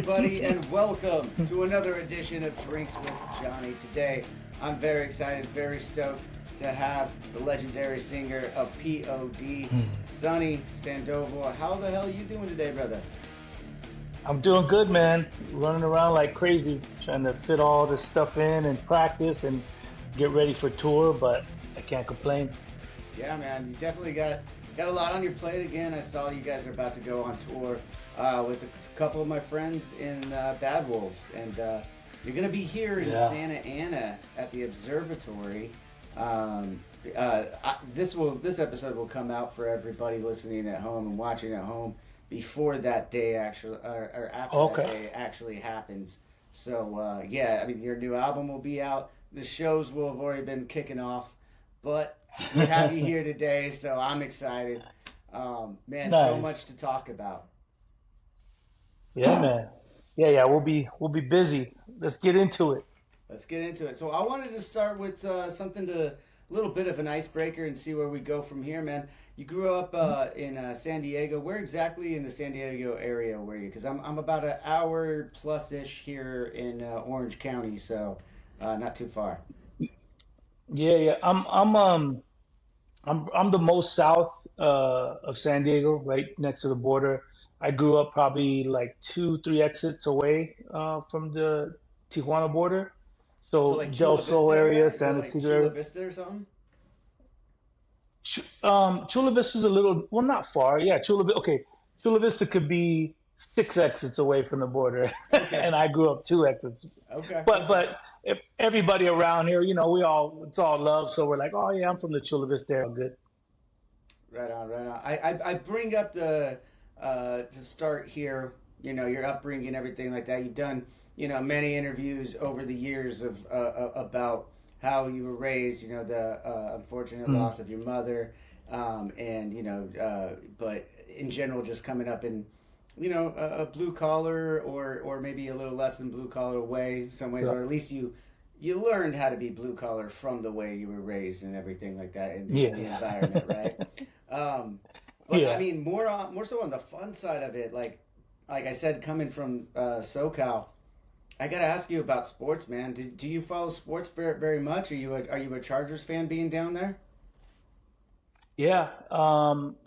everybody, and welcome to another edition of Drinks with Johnny. Today, I'm very excited, very stoked to have the legendary singer of P.O.D, Sonny Sandoval. How the hell are you doing today, brother? I'm doing good, man. Running around like crazy, trying to fit all this stuff in and practice and get ready for tour, but I can't complain. Yeah, man, you definitely got a lot on your plate again. I saw you guys are about to go on tour with a couple of my friends in Bad Wolves, and you're gonna be here in Santa Ana at the Observatory. This episode will come out for everybody listening at home and watching at home before that day actually, or after that day actually happens. So yeah, I mean, your new album will be out. The shows will have already been kicking off, but we have you here today, so I'm excited. Man, Nice. So much to talk about. Yeah, man. Yeah. We'll be busy. Let's get into it. Let's get into it. So I wanted to start with something a little bit of an icebreaker and see where we go from here, man. You grew up in San Diego. Where exactly in the San Diego area were you? Because I'm about an hour plus ish here in Orange County, so not too far. Yeah. I'm the most south of San Diego, right next to the border. I grew up probably like two, three exits away from the Tijuana border. So So like Del Chula Vista Sol area, area? Is that San like Ysidro Chula area. Vista or something? Chula Vista is a little, well, not far. Yeah, okay. Chula Vista could be six exits away from the border, Okay. and I grew up two exits. Okay. Okay. But if everybody around here, it's all love. So we're like, oh yeah, I'm from the Chula Vista area. Good. Right on, right on. I bring up the to start here, your upbringing, everything like that. You've done, many interviews over the years of about how you were raised, the unfortunate Mm, loss of your mother, and but in general, just coming up in, a blue collar or maybe a little less than blue collar way, some ways, yeah. or at least you learned how to be blue collar from the way you were raised and everything like that in the Yeah. environment, right? Um, but I Yeah. mean, more so on the fun side of it, like I said, coming from SoCal, I gotta ask you about sports, man. Do you follow sports very, very much? Are you a Chargers fan being down there? Yeah.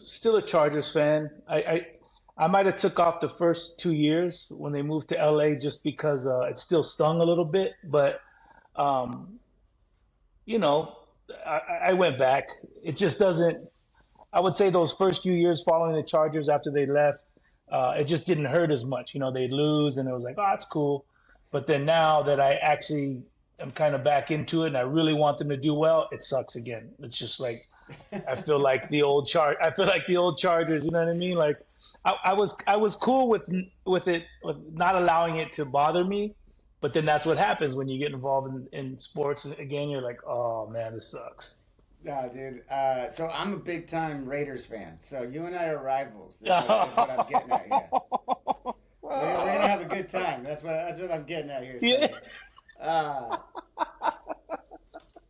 Still a Chargers fan. I might have took off the first 2 years when they moved to LA just because it still stung a little bit, but um, you know, I went back. It just doesn't. I would say those first few years following the Chargers after they left, it just didn't hurt as much. They'd lose, and it was like, oh, that's cool. But then now that I actually am kind of back into it, and I really want them to do well, it sucks again. It's just like I feel like the old I feel like the old Chargers. You know what I mean? Like I was cool with it, with not allowing it to bother me. But then that's what happens when you get involved in sports again. You're like, oh man, this sucks. No, dude. So I'm a big time Raiders fan. So you and I are rivals. Is what I'm getting at here. We're gonna have a good time. That's what I'm getting at here, Yeah. Sonny. Uh,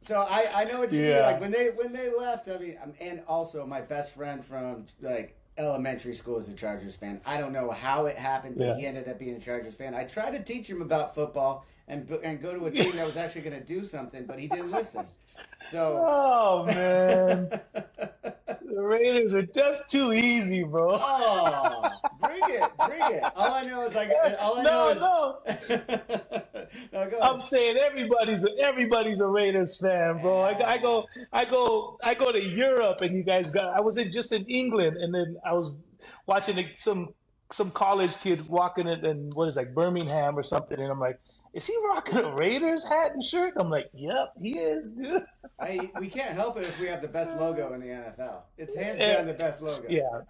so I know what you mean. Like Yeah. when they left. I mean, and also my best friend from like elementary school is a Chargers fan. I don't know how it happened, but Yeah. he ended up being a Chargers fan. I tried to teach him about football and go to a team that was actually going to do something, but he didn't listen. So. Oh man, the Raiders are just too easy, bro. Oh, bring it, bring it. All I know is all I know No, is. no. No, go I'm ahead. saying everybody's a Raiders fan, bro. I go to Europe, and you guys got. I was just in England, and then I was watching some college kid walking in what is like Birmingham or something, and I'm like, is he rocking a Raiders hat and shirt? I'm like, yep, he is, dude. Hey, we can't help it if we have the best logo in the NFL. It's hands down the best logo. Yeah,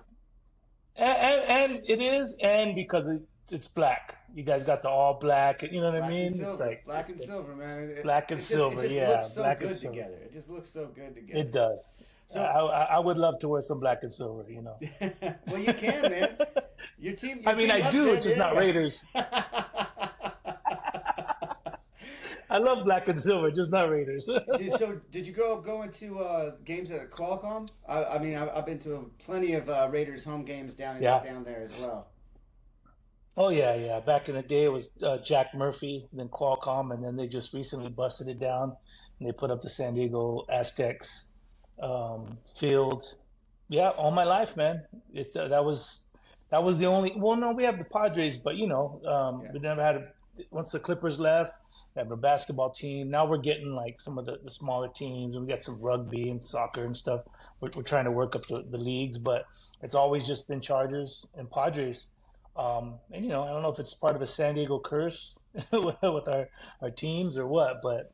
and it is, and because it's black. You guys got the all black. You know what I Black and mean? It's silver, like black and silver, man. black and It silver. just Yeah, looks so black and good silver. together. It just looks so good together. It does. So, I would love to wear some black and silver. well, you can, man. Your I mean, team I loves do, San just not Diego. Raiders. I love black and silver, just not Raiders. So did you grow up going to games at Qualcomm? I mean, I've been to plenty of Raiders home games Yeah. down there as well. Oh yeah, yeah. Back in the day, it was Jack Murphy, then Qualcomm, and then they just recently busted it down and they put up the San Diego Aztecs field. Yeah, all my life, man. That was the only. Well, no, we have the Padres, but Yeah. we never had once the Clippers left. We have a basketball team. Now we're getting like some of the smaller teams, and we got some rugby and soccer and stuff. We're trying to work up the leagues, but it's always just been Chargers and Padres. And I don't know if it's part of a San Diego curse with our teams or what, but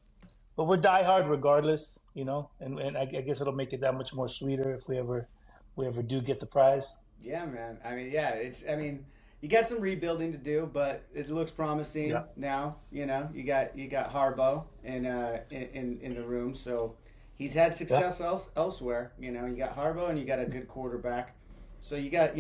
we're diehard regardless, and I guess it'll make it that much more sweeter if we ever do get the prize. Yeah, man. I mean, yeah, I mean, you got some rebuilding to do, but it looks Yeah, promising now. You got Harbaugh in the room, so he's had yeah, success elsewhere. You got Harbaugh and you got a good quarterback, so you got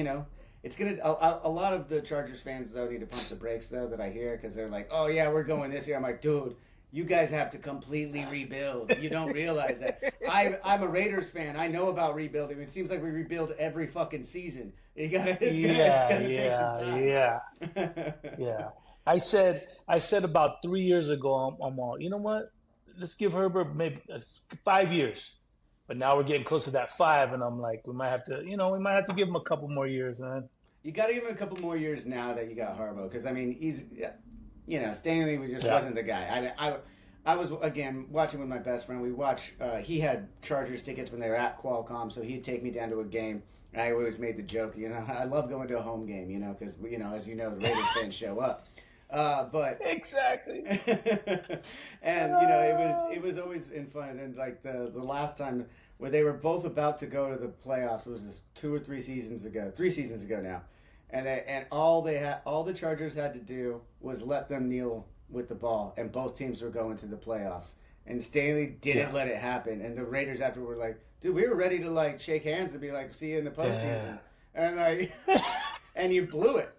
it's gonna a lot of the Chargers fans though need to pump the brakes though that I hear because they're like, oh yeah, we're going this year. I'm like, dude. You guys have to completely rebuild. You don't realize that. I'm a Raiders fan. I know about rebuilding. It seems like we rebuild every fucking season. It's yeah, gonna take some yeah, time. yeah, yeah. I said about 3 years ago, I'm all, you know what? Let's give Herbert maybe 5 years. But now we're getting close to that five, and I'm like, we might have to give him a couple more years, man. You got to give him a couple more years now that you got Harbaugh, because I mean Stanley just Yeah, wasn't the guy. I mean, I was again watching with my best friend. We watched. He had Chargers tickets when they were at Qualcomm, so he'd take me down to a game. I always made the joke, I love going to a home game, because as you know, the Raiders fans show up. But exactly. and Uh, it was always in fun. And then like the last time where they were both about to go to the playoffs was this 2 or 3 seasons ago, 3 seasons ago now, and all the Chargers had to do was let them kneel with the ball, and both teams were going to the playoffs. And Stanley didn't yeah. let it happen, and the Raiders after were like, "Dude, we were ready to like shake hands and be like, see you in the Yeah. postseason," and like, and you blew it.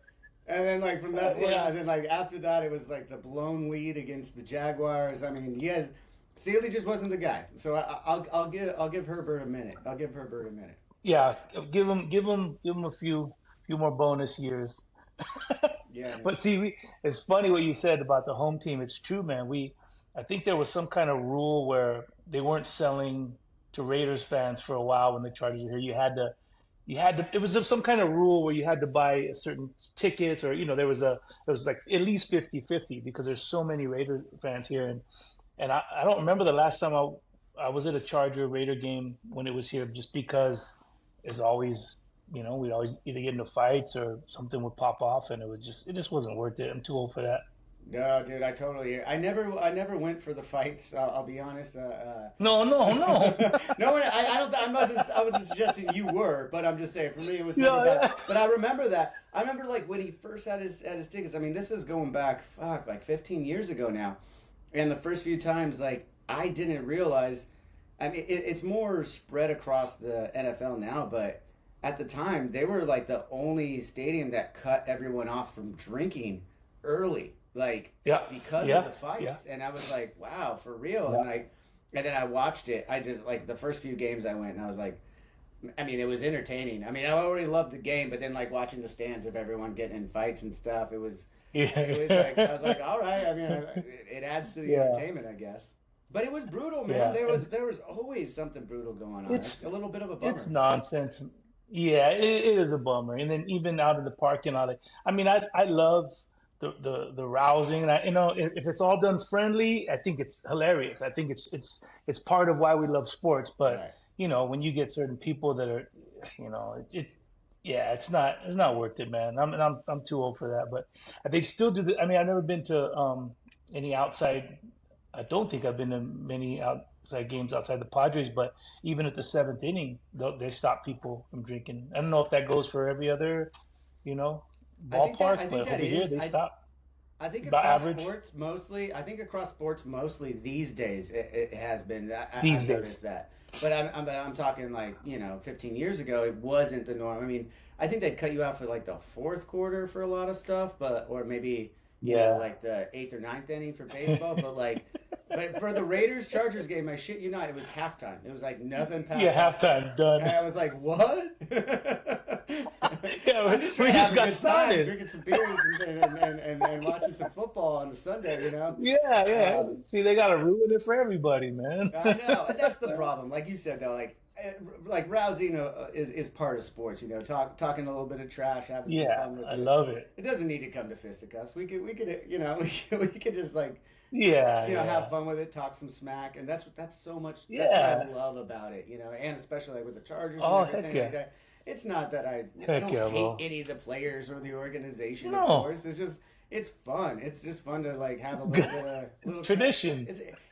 And then like from that point, Yeah. and then like after that, it was like the blown lead against the Jaguars. I mean, Staley just wasn't the guy. So I'll give Herbert a minute. I'll give Herbert a minute. Yeah. Give him a few more bonus years. Yeah, man. But see, it's funny what you said about the home team. It's true, man. I think there was some kind of rule where they weren't selling to Raiders fans for a while when the Chargers were here. You had to. It was some kind of rule where you had to buy a certain tickets, or there was like at least 50-50 because there's so many Raider fans here, and I don't remember the last time I was at a Charger Raider game when it was here, just because it's always, we'd always either get into fights or something would pop off, and it just wasn't worth it. I'm too old for that. No, dude, I totally. I never went for the fights. I'll be honest. No, no, no. No one. I don't. I wasn't suggesting you were, but I'm just saying. For me, it was never Yeah, bad. yeah. But I remember that. I remember like when he first had his tickets. I mean, this is going back like 15 years ago now, and the first few times, like I didn't realize. I mean, it's more spread across the NFL now, but at the time, they were like the only stadium that cut everyone off from drinking early, like Yeah, because of yeah, the yeah, fights. And I was like, wow, for real. yeah. And then I watched it. I just like the first few games I went, and I was like, I mean, it was entertaining. I mean, I already loved the game, but then like watching the stands of everyone getting in fights and stuff, it was like I was Yeah. like, all right. I mean, it adds to the Yeah, entertainment, I guess. But it was brutal, man. yeah. There was always something brutal going on. It's a It's little bit of a it's bummer. nonsense. Yeah, it is a bummer. And then even out in the parking lot, I mean, I love the rousing, and if it's all done friendly, I think it's hilarious. I think it's part of why we love sports. But Right. when you get certain people that are, yeah, it's not worth it, man. I'm too old for that. But they still do. I mean, I've never been to any outside. I don't think I've been to many outside games outside the Padres, but even at the seventh inning, they stop people from drinking. I don't know if that goes for every other, you know, I ballpark, think but that over here is. they stop. I think About across average sports mostly. I think across sports mostly these days it has been. these I've days. noticed that. But I'm talking like 15 years ago it wasn't the norm. I mean, I think they'd cut you out for like the fourth quarter for a lot of stuff, but or maybe Yeah. like the eighth or ninth inning for baseball. But for the Raiders Chargers game, I shit you not, it was halftime. It was like nothing Yeah, past halftime, halftime done. and I was like, what? Yeah, I'm just we trying to just have a got good time, started. drinking some beers and watching some football on a Sunday, you know? Yeah, yeah. Um, See, they gotta ruin it for everybody, man. I know, and that's the problem. Like you said, though, like rousing is part of sports. You know, talking a little bit of trash, having some Yeah, fun with I it. love it. It doesn't need to come to fisticuffs. We could, you know, we could just like, Yeah, have yeah, fun with it, talk some smack, and that's so much. That's what I yeah. love about it. You know, and especially like with the Chargers and Oh, heck everything like yeah. that. It's not that I Heck don't yeah, hate bro. any of the players or the organization, of No, course. It's just it's fun. It's just fun to like have a it's little good. bit of It's little trash talk. tradition.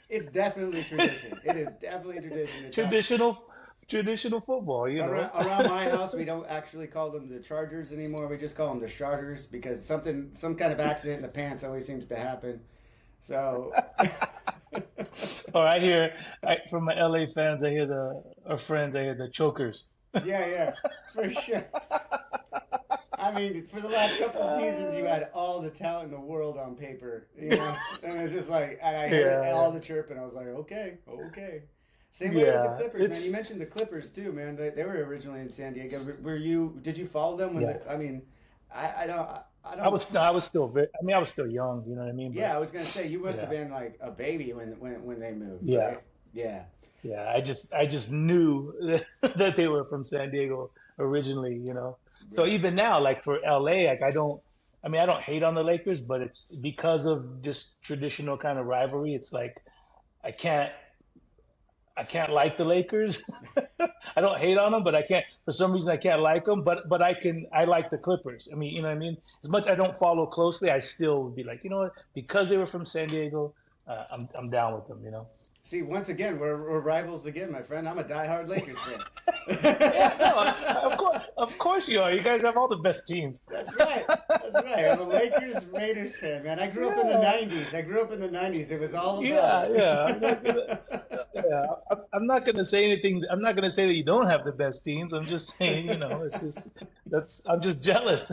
It's definitely tradition. It is definitely tradition to talk. Traditional, traditional football, you know. Around my house, we don't actually call them the Chargers anymore. We just call them the Charters because some kind of accident in the pants always seems to happen. So, Or from my LA fans, I hear our friends, I hear the chokers. yeah, for sure. I mean, for the last couple of seasons, you had all the talent in the world on paper, you know, and it's just like, and I heard Yeah, all the chirping. I was like, okay, okay. Same way with the yeah. Clippers, man. You It's mentioned the Clippers too, man. They were originally in San Diego. Were you? Did you follow them when? yeah. I mean, I don't. I was no, I was still very. I mean, I was still young. You know what I mean? Yeah, But I was gonna say you must have yeah, been like a baby when they moved, yeah, right? Yeah, yeah. I just knew that they were from San Diego originally. You know. So yeah, even now, like for LA, like I don't. I mean, I don't hate on the Lakers, but it's because of this traditional kind of rivalry. It's like I can't. I can't like the Lakers. I don't hate on them, but I can't. For some reason, I can't like them. But I can. I like the Clippers. I mean, you know what I mean. As much I don't follow closely, I still would be like, you know what? Because they were from San Diego, I'm down with them. You know. See, once again, we're rivals again, my friend. I'm a diehard Lakers fan. Yeah. No. Of course you are. You guys have all the best teams. That's right. That's right. I'm a Lakers Raiders fan, man. I grew up in the Yeah. '90s. I grew up in the '90s. It was all about Yeah. Yeah. it. Yeah. I'm not gonna say anything. I'm not gonna say that you don't have the best teams. I'm just saying, it's just I'm just jealous.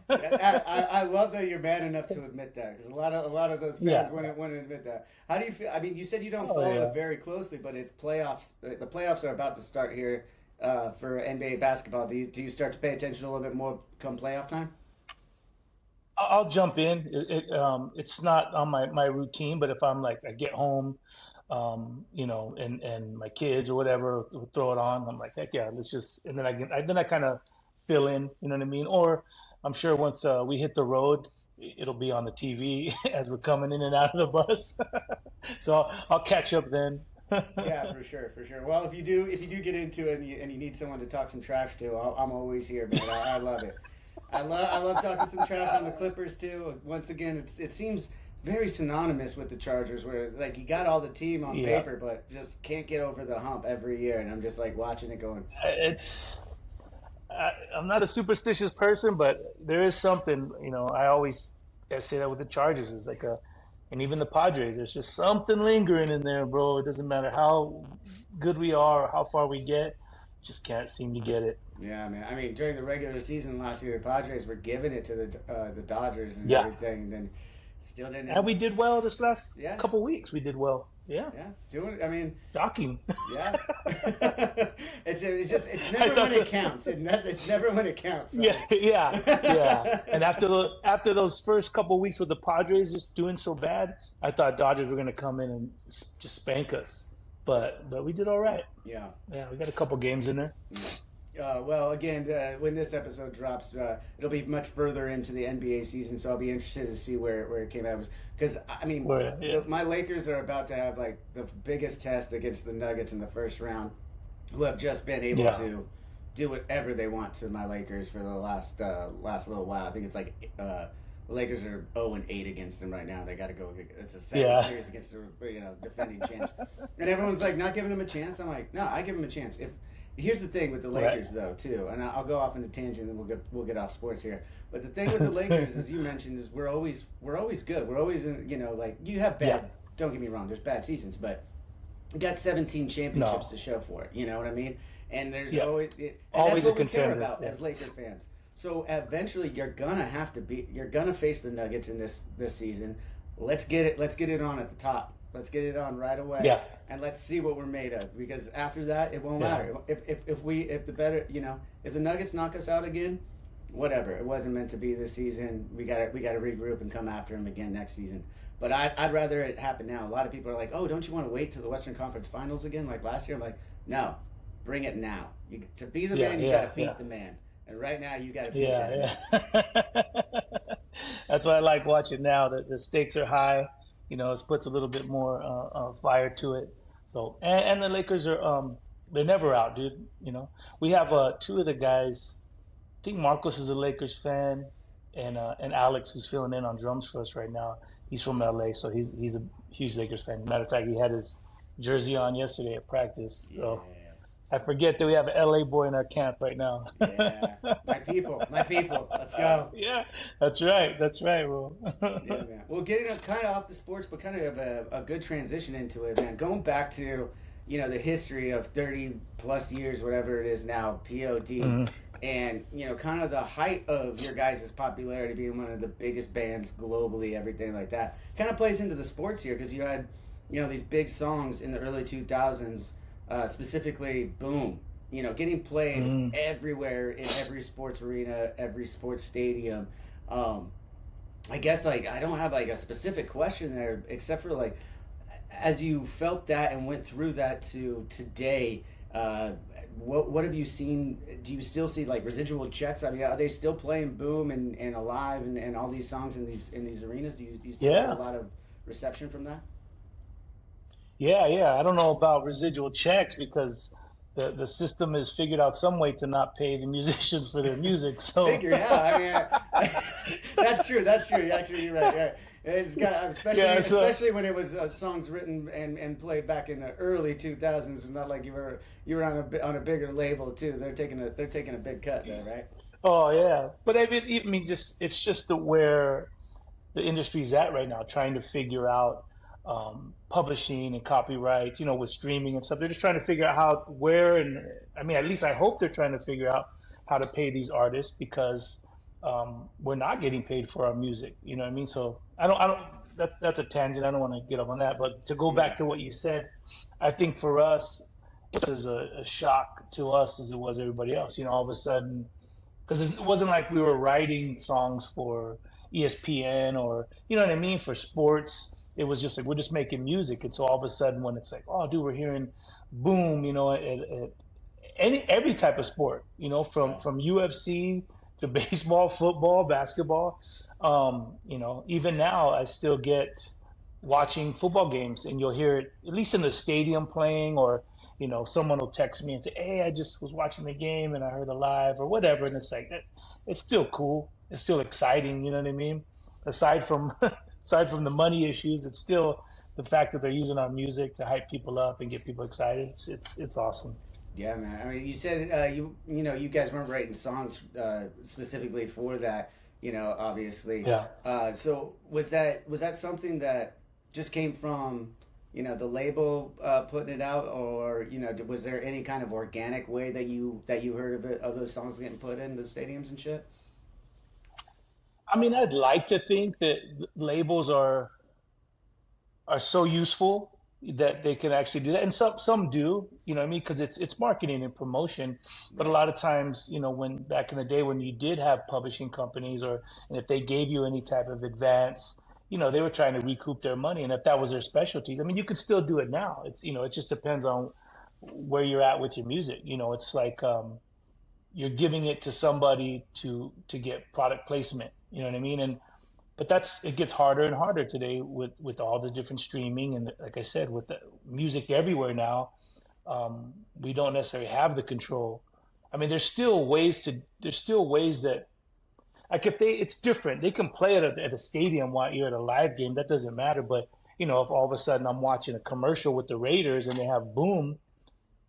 I love that you're man enough to admit that because a lot of those fans Yeah. wouldn't admit that. How do you feel? I mean, you said you don't Oh follow it yeah. very closely, but it's playoffs. The playoffs are about to start here for NBA basketball. Do you start to pay attention a little bit more come playoff time? I'll jump in. It's not on my routine, but if I'm like I get home, and my kids or whatever will throw it on, I'm like, heck yeah, let's just. And then then I kind of fill in, you know what I mean? Or I'm sure once we hit the road, it'll be on the TV as we're coming in and out of the bus. So I'll catch up then. Yeah, for sure, for sure. Well, if you do get into it and you need someone to talk some trash to, I'm always here, man. I love it. I love talking some trash on the Clippers too. Once again, it seems very synonymous with the Chargers, where like you got all the team on Yeah, paper, but just can't get over the hump every year. And I'm just like watching it going, it's. I'm not a superstitious person, but there is something, I say that with the Chargers. It's like and even the Padres, there's just something lingering in there, bro. It doesn't matter how good we are or how far we get, just can't seem to get it. yeah, man. I mean, during the regular season last year, the Padres were giving it to the Dodgers and Yeah. everything, and then still And didn't. we did well this last Yeah, couple weeks. We did well. Yeah. yeah, doing. I mean, Shocking. yeah. It's I never when thought it the counts. It's never when it counts. Yeah, Sonny. yeah, yeah. And after those first couple weeks with the Padres just doing so bad, I thought Dodgers were gonna come in and just spank us. But we did all right. Yeah. Yeah, we got a couple games in there. Well, again, when this episode drops, it'll be much further into the NBA season, so I'll be interested to see where it came out. Because I mean, Yeah, my Lakers are about to have like the biggest test against the Nuggets in the first round, who have just been able yeah, to do whatever they want to my Lakers for the last little while. I think it's like the Lakers are 0-8 against them right now. They got to go. It's a second yeah, series against the defending champs, and everyone's like not giving them a chance. I'm like, no, I give them a chance. If Here's the thing with the right. Lakers though too, and I'll go off on a tangent and we'll get off sports here. But the thing with the Lakers, as you mentioned, is we're always good. We're always in, like you have Yeah, bad. Don't get me wrong. There's bad seasons, but you got 17 championships no, to show for it. You know what I mean? And there's yeah, and that's always a what we care contender. about Yeah, as Laker fans. So eventually, you're gonna face the Nuggets in this season. Let's get it on at the top. Let's get it on right away, yeah, and let's see what we're made of. Because after that, it won't yeah, matter. If the Nuggets knock us out again, whatever, it wasn't meant to be this season. We got to regroup and come after him again next season. But I'd rather it happen now. A lot of people are like, oh, don't you want to wait till the Western Conference Finals again like last year? I'm like, no, bring it now. To be the man, you got to beat the man. And right now, you got to beat that man. That's why I like watching now. The stakes are high. It puts a little bit more fire to it. So and the Lakers are they're never out, dude. We have two of the guys. I think Marcos is a Lakers fan, and Alex, who's filling in on drums for us right now. He's from LA, so he's a huge Lakers fan. Matter of fact, he had his jersey on yesterday at practice. So I forget that we have an LA boy in our camp right now. Yeah, my people, let's go. Yeah, that's right, bro. Yeah, man. Well, getting kind of off the sports, but kind of a good transition into it, man. Going back to the history of 30 plus years, whatever it is now, P.O.D. Mm-hmm. And, kind of the height of your guys' popularity, being one of the biggest bands globally, everything like that, kind of plays into the sports here, because you had, these big songs in the early 2000s, specifically Boom, getting played everywhere in every sports arena, every sports stadium. I guess, I don't have, a specific question there, except for, as you felt that and went through that to today, what have you seen? Do you still see residual checks? I mean, are they still playing Boom and Alive and all these songs in these arenas? Do you still get a lot of reception from that? Yeah. I don't know about residual checks, because the system has figured out some way to not pay the musicians for their music. So figured out. I mean, that's true. Actually, you're right. Yeah. It's got, especially when it was songs written and played back in the early 2000s. It's not like you were on a bigger label too. They're taking a big cut there, right? Oh yeah, but I mean, it's just where the industry's at right now, trying to figure out publishing and copyright, with streaming and stuff. They're just trying to figure out at least I hope they're trying to figure out how to pay these artists, because we're not getting paid for our music. You know what I mean? So I don't. That's a tangent. I don't want to get up on that. But to go back to what you said, I think for us, it was a shock to us as it was everybody else. All of a sudden, because it wasn't like we were writing songs for ESPN or what I mean, for sports. It was just we're just making music, and so all of a sudden, when it's oh, dude, we're hearing Boom, at every type of sport, from UFC to baseball, football, basketball. Even now I still get watching football games, and you'll hear it at least in the stadium playing, or someone will text me and say, hey, I just was watching the game and I heard Alive or whatever, and it's it's still cool, it's still exciting, you know what I mean? Aside from the money issues, it's still the fact that they're using our music to hype people up and get people excited. It's awesome. Yeah, man. I mean, you said you guys weren't writing songs specifically for that, obviously. Yeah. So was that something that just came from the label putting it out, or was there any kind of organic way that you heard of those songs getting put in the stadiums and shit? I mean, I'd like to think that labels are so useful that they can actually do that, and some do, what I mean, because it's marketing and promotion. But a lot of times, when back in the day when you did have publishing companies, and if they gave you any type of advance, they were trying to recoup their money, and if that was their specialties, I mean, you could still do it now. It's it just depends on where you're at with your music. It's like you're giving it to somebody to get product placement. You know what I mean? But it gets harder and harder today with all the different streaming, and like I said, with the music everywhere now, we don't necessarily have the control. I mean, there's still ways that, it's different. They can play it at a stadium while you're at a live game. That doesn't matter. But if all of a sudden I'm watching a commercial with the Raiders and they have Boom,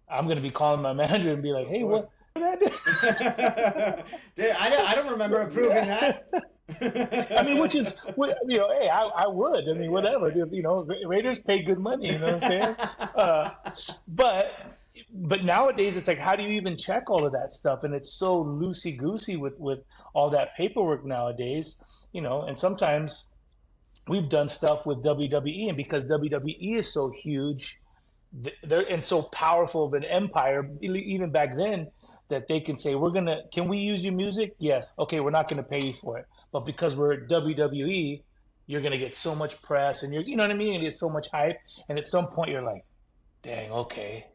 I'm going to be calling my manager and be like, hey, what? Dude, I don't remember approving that. I mean, which is, hey, I would. I mean, whatever. Raiders pay good money. You know what I'm saying? But nowadays, it's like, how do you even check all of that stuff? And it's so loosey goosey with all that paperwork nowadays. And sometimes we've done stuff with WWE, and because WWE is so huge, they're and so powerful of an empire. Even back then, that they can say, can we use your music? Yes. Okay, we're not gonna pay you for it, but because we're WWE, you're gonna get so much press, and you know what I mean? And get so much hype, and at some point you're like, dang, okay,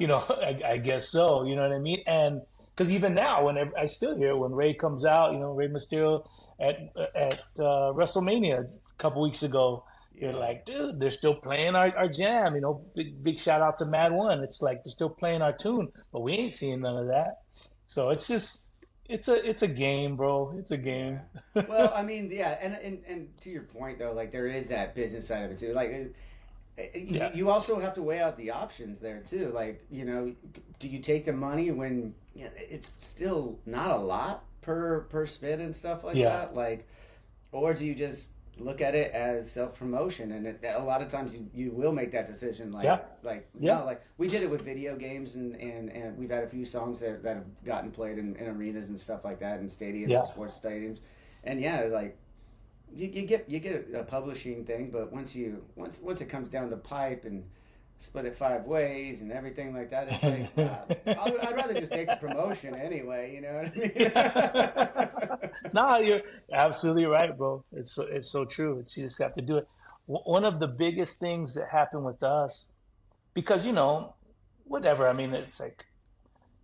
Yeah. I guess so. You know what I mean? And because even now, when I still hear when Rey comes out, Rey Mysterio at WrestleMania a couple weeks ago, you're Yeah. like, dude, they're still playing our jam. Big shout out to Mad One. It's like they're still playing our tune, but we ain't seeing none of that. So it's just it's a game, bro. It's a Yeah. game. Well, I mean, yeah, and to your point though, like there is that business side of it too. Like Yeah, you also have to weigh out the options there too. Like, do you take the money when it's still not a lot per spin and stuff like yeah, that? Like, or do you just look at it as self promotion? And a lot of times you will make that decision. Like, yeah, yeah, no, like we did it with video games, and we've had a few songs that have gotten played in arenas and stuff like that, in stadiums, yeah. and sports stadiums, and yeah, like you get a publishing thing, but once it comes down the pipe and split it 5 ways and everything like that, it's like I'd rather just take the promotion anyway. You know what I mean? No, you're absolutely right, bro. It's so true. You just have to do it. One of the biggest things that happened with us, because whatever. I mean, it's like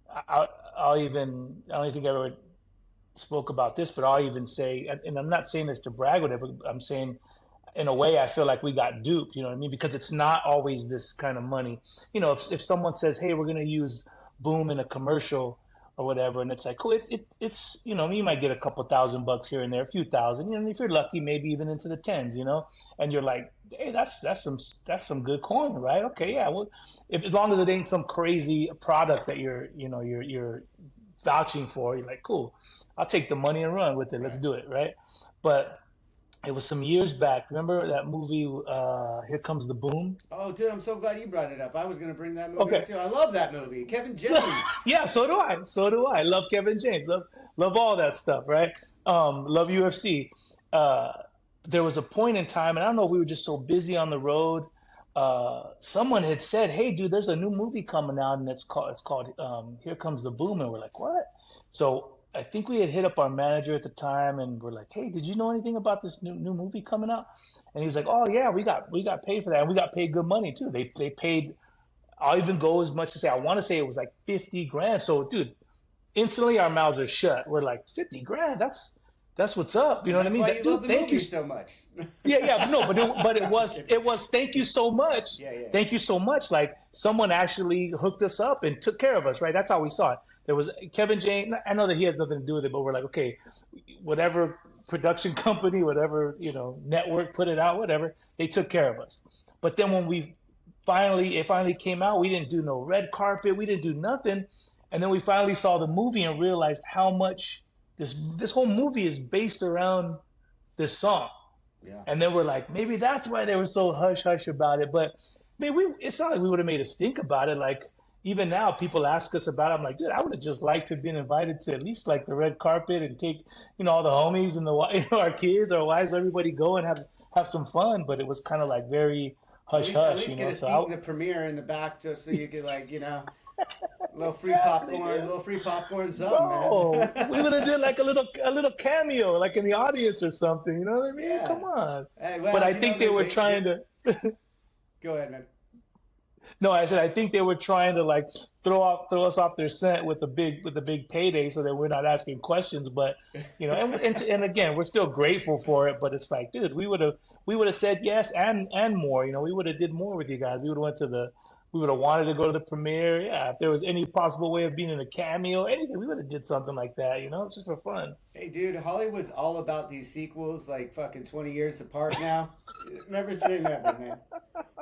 I, I don't think I ever spoke about this, but I'll even say, and I'm not saying this to brag or whatever. I'm saying, in a way, I feel like we got duped. You know what I mean? Because it's not always this kind of money. If someone says, "Hey, we're going to use Boom in a commercial," or whatever, and it's like, cool. It's you might get a couple $1,000 here and there, a few thousand. And if you're lucky, maybe even into the tens. And you're like, hey, that's some good coin, right? Okay, yeah. Well, as long as it ain't some crazy product that you're vouching for, you're like, cool. I'll take the money and run with it. Let's Right. do it, right? But it was some years back. Remember that movie, Here Comes the Boom? Oh, dude, I'm so glad you brought it up. I was gonna bring that movie up Okay. too. I love that movie. Kevin James. Yeah, so do I. So do I. Love Kevin James. Love all that stuff, right? Love UFC. Uh, there was a point in time, and I don't know if we were just so busy on the road. Someone had said, "Hey, dude, there's a new movie coming out, and it's called Here Comes the Boom," and we're like, "What?" So I think we had hit up our manager at the time, and we're like, "Hey, did you know anything about this new movie coming out?" And he's like, "Oh yeah, we got paid for that, and we got paid good money too. They paid. I'll even go as much to say I want to say it was like 50 grand. So, dude, instantly our mouths are shut. We're like 50 grand. That's what's up. You And know what I that's mean? why you love Dude, the thank you. movie so much. Yeah, yeah, no, but it I'm just was kidding. it was thank you so much. Yeah, yeah. Thank you so much. Like someone actually hooked us up and took care of us, right? That's how we saw it. There was Kevin James. I know that he has nothing to do with it, but we're like, okay, whatever production company, whatever, network put it out, whatever, they took care of us. But then when it finally came out, we didn't do no red carpet, we didn't do nothing. And then we finally saw the movie and realized how much this whole movie is based around this song. Yeah. And then we're like, maybe that's why they were so hush hush about it. But it's not like we would have made us think about it. Like even now, people ask us about it. I'm like, dude, I would have just liked to have been invited to at least like the red carpet and take, all the homies and our kids, our wives, everybody go and have some fun. But it was kind of like very At hush least, at hush, least get a So seat in the premiere in the back, just so you could like, a little free exactly, popcorn, a man. little free popcorn, something, Bro, we man. would have did like a little cameo, like in the audience or something. You know what I mean? Yeah. Come on. Hey, But well, I think they were trying to. go ahead, man. No, I said I think they were trying to like throw us off their scent with the big payday, so that we're not asking questions. But and again, we're still grateful for it. But it's like, dude, we would have said yes and more. We would have did more with you guys. We would have wanted to go to the premiere. Yeah, if there was any possible way of being in a cameo, anything, we would have did something like that. Just for fun. Hey, dude, Hollywood's all about these sequels, like fucking 20 years apart now. Never say never, man.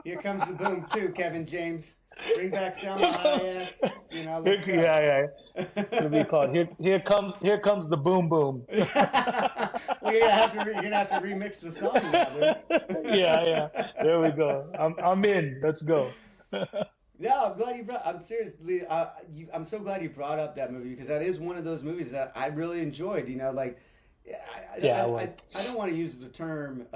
Here comes the boom too, Kevin James. Bring back Salma Hayek. Let's go. Yeah, yeah. It'll be called here comes the boom boom. Well, you're gonna have to remix the song now, dude. Yeah, yeah. There we go. I'm in. Let's go. Yeah, I'm glad you brought. I'm seriously. I'm so glad you brought up that movie, because that is one of those movies that I really enjoyed. Like, Yeah, I was. I don't want to use the term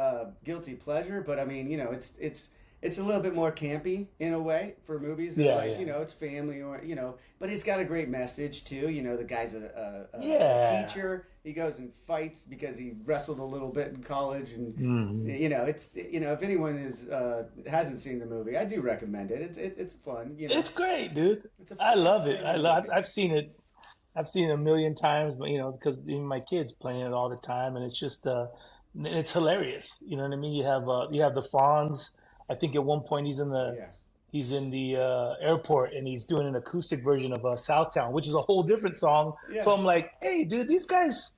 guilty pleasure, but I mean, it's it's a little bit more campy in a way for movies that Yeah, like yeah, it's family or but it's got a great message too. The guy's a yeah. teacher. He goes and fights because he wrestled a little bit in college, and Hmm. it's if anyone is hasn't seen the movie, I do recommend it. It's fun. It's great, dude. It's a I fun, love it. entertaining I've, movie. I've seen it. I've seen it a million times, but because even my kids playing it all the time, and it's just it's hilarious. You know what I mean? You have the Fonz. I think at one point Yeah, he's in the airport and he's doing an acoustic version of Southtown, which is a whole different song. So yeah. I'm like, hey, dude, these guys,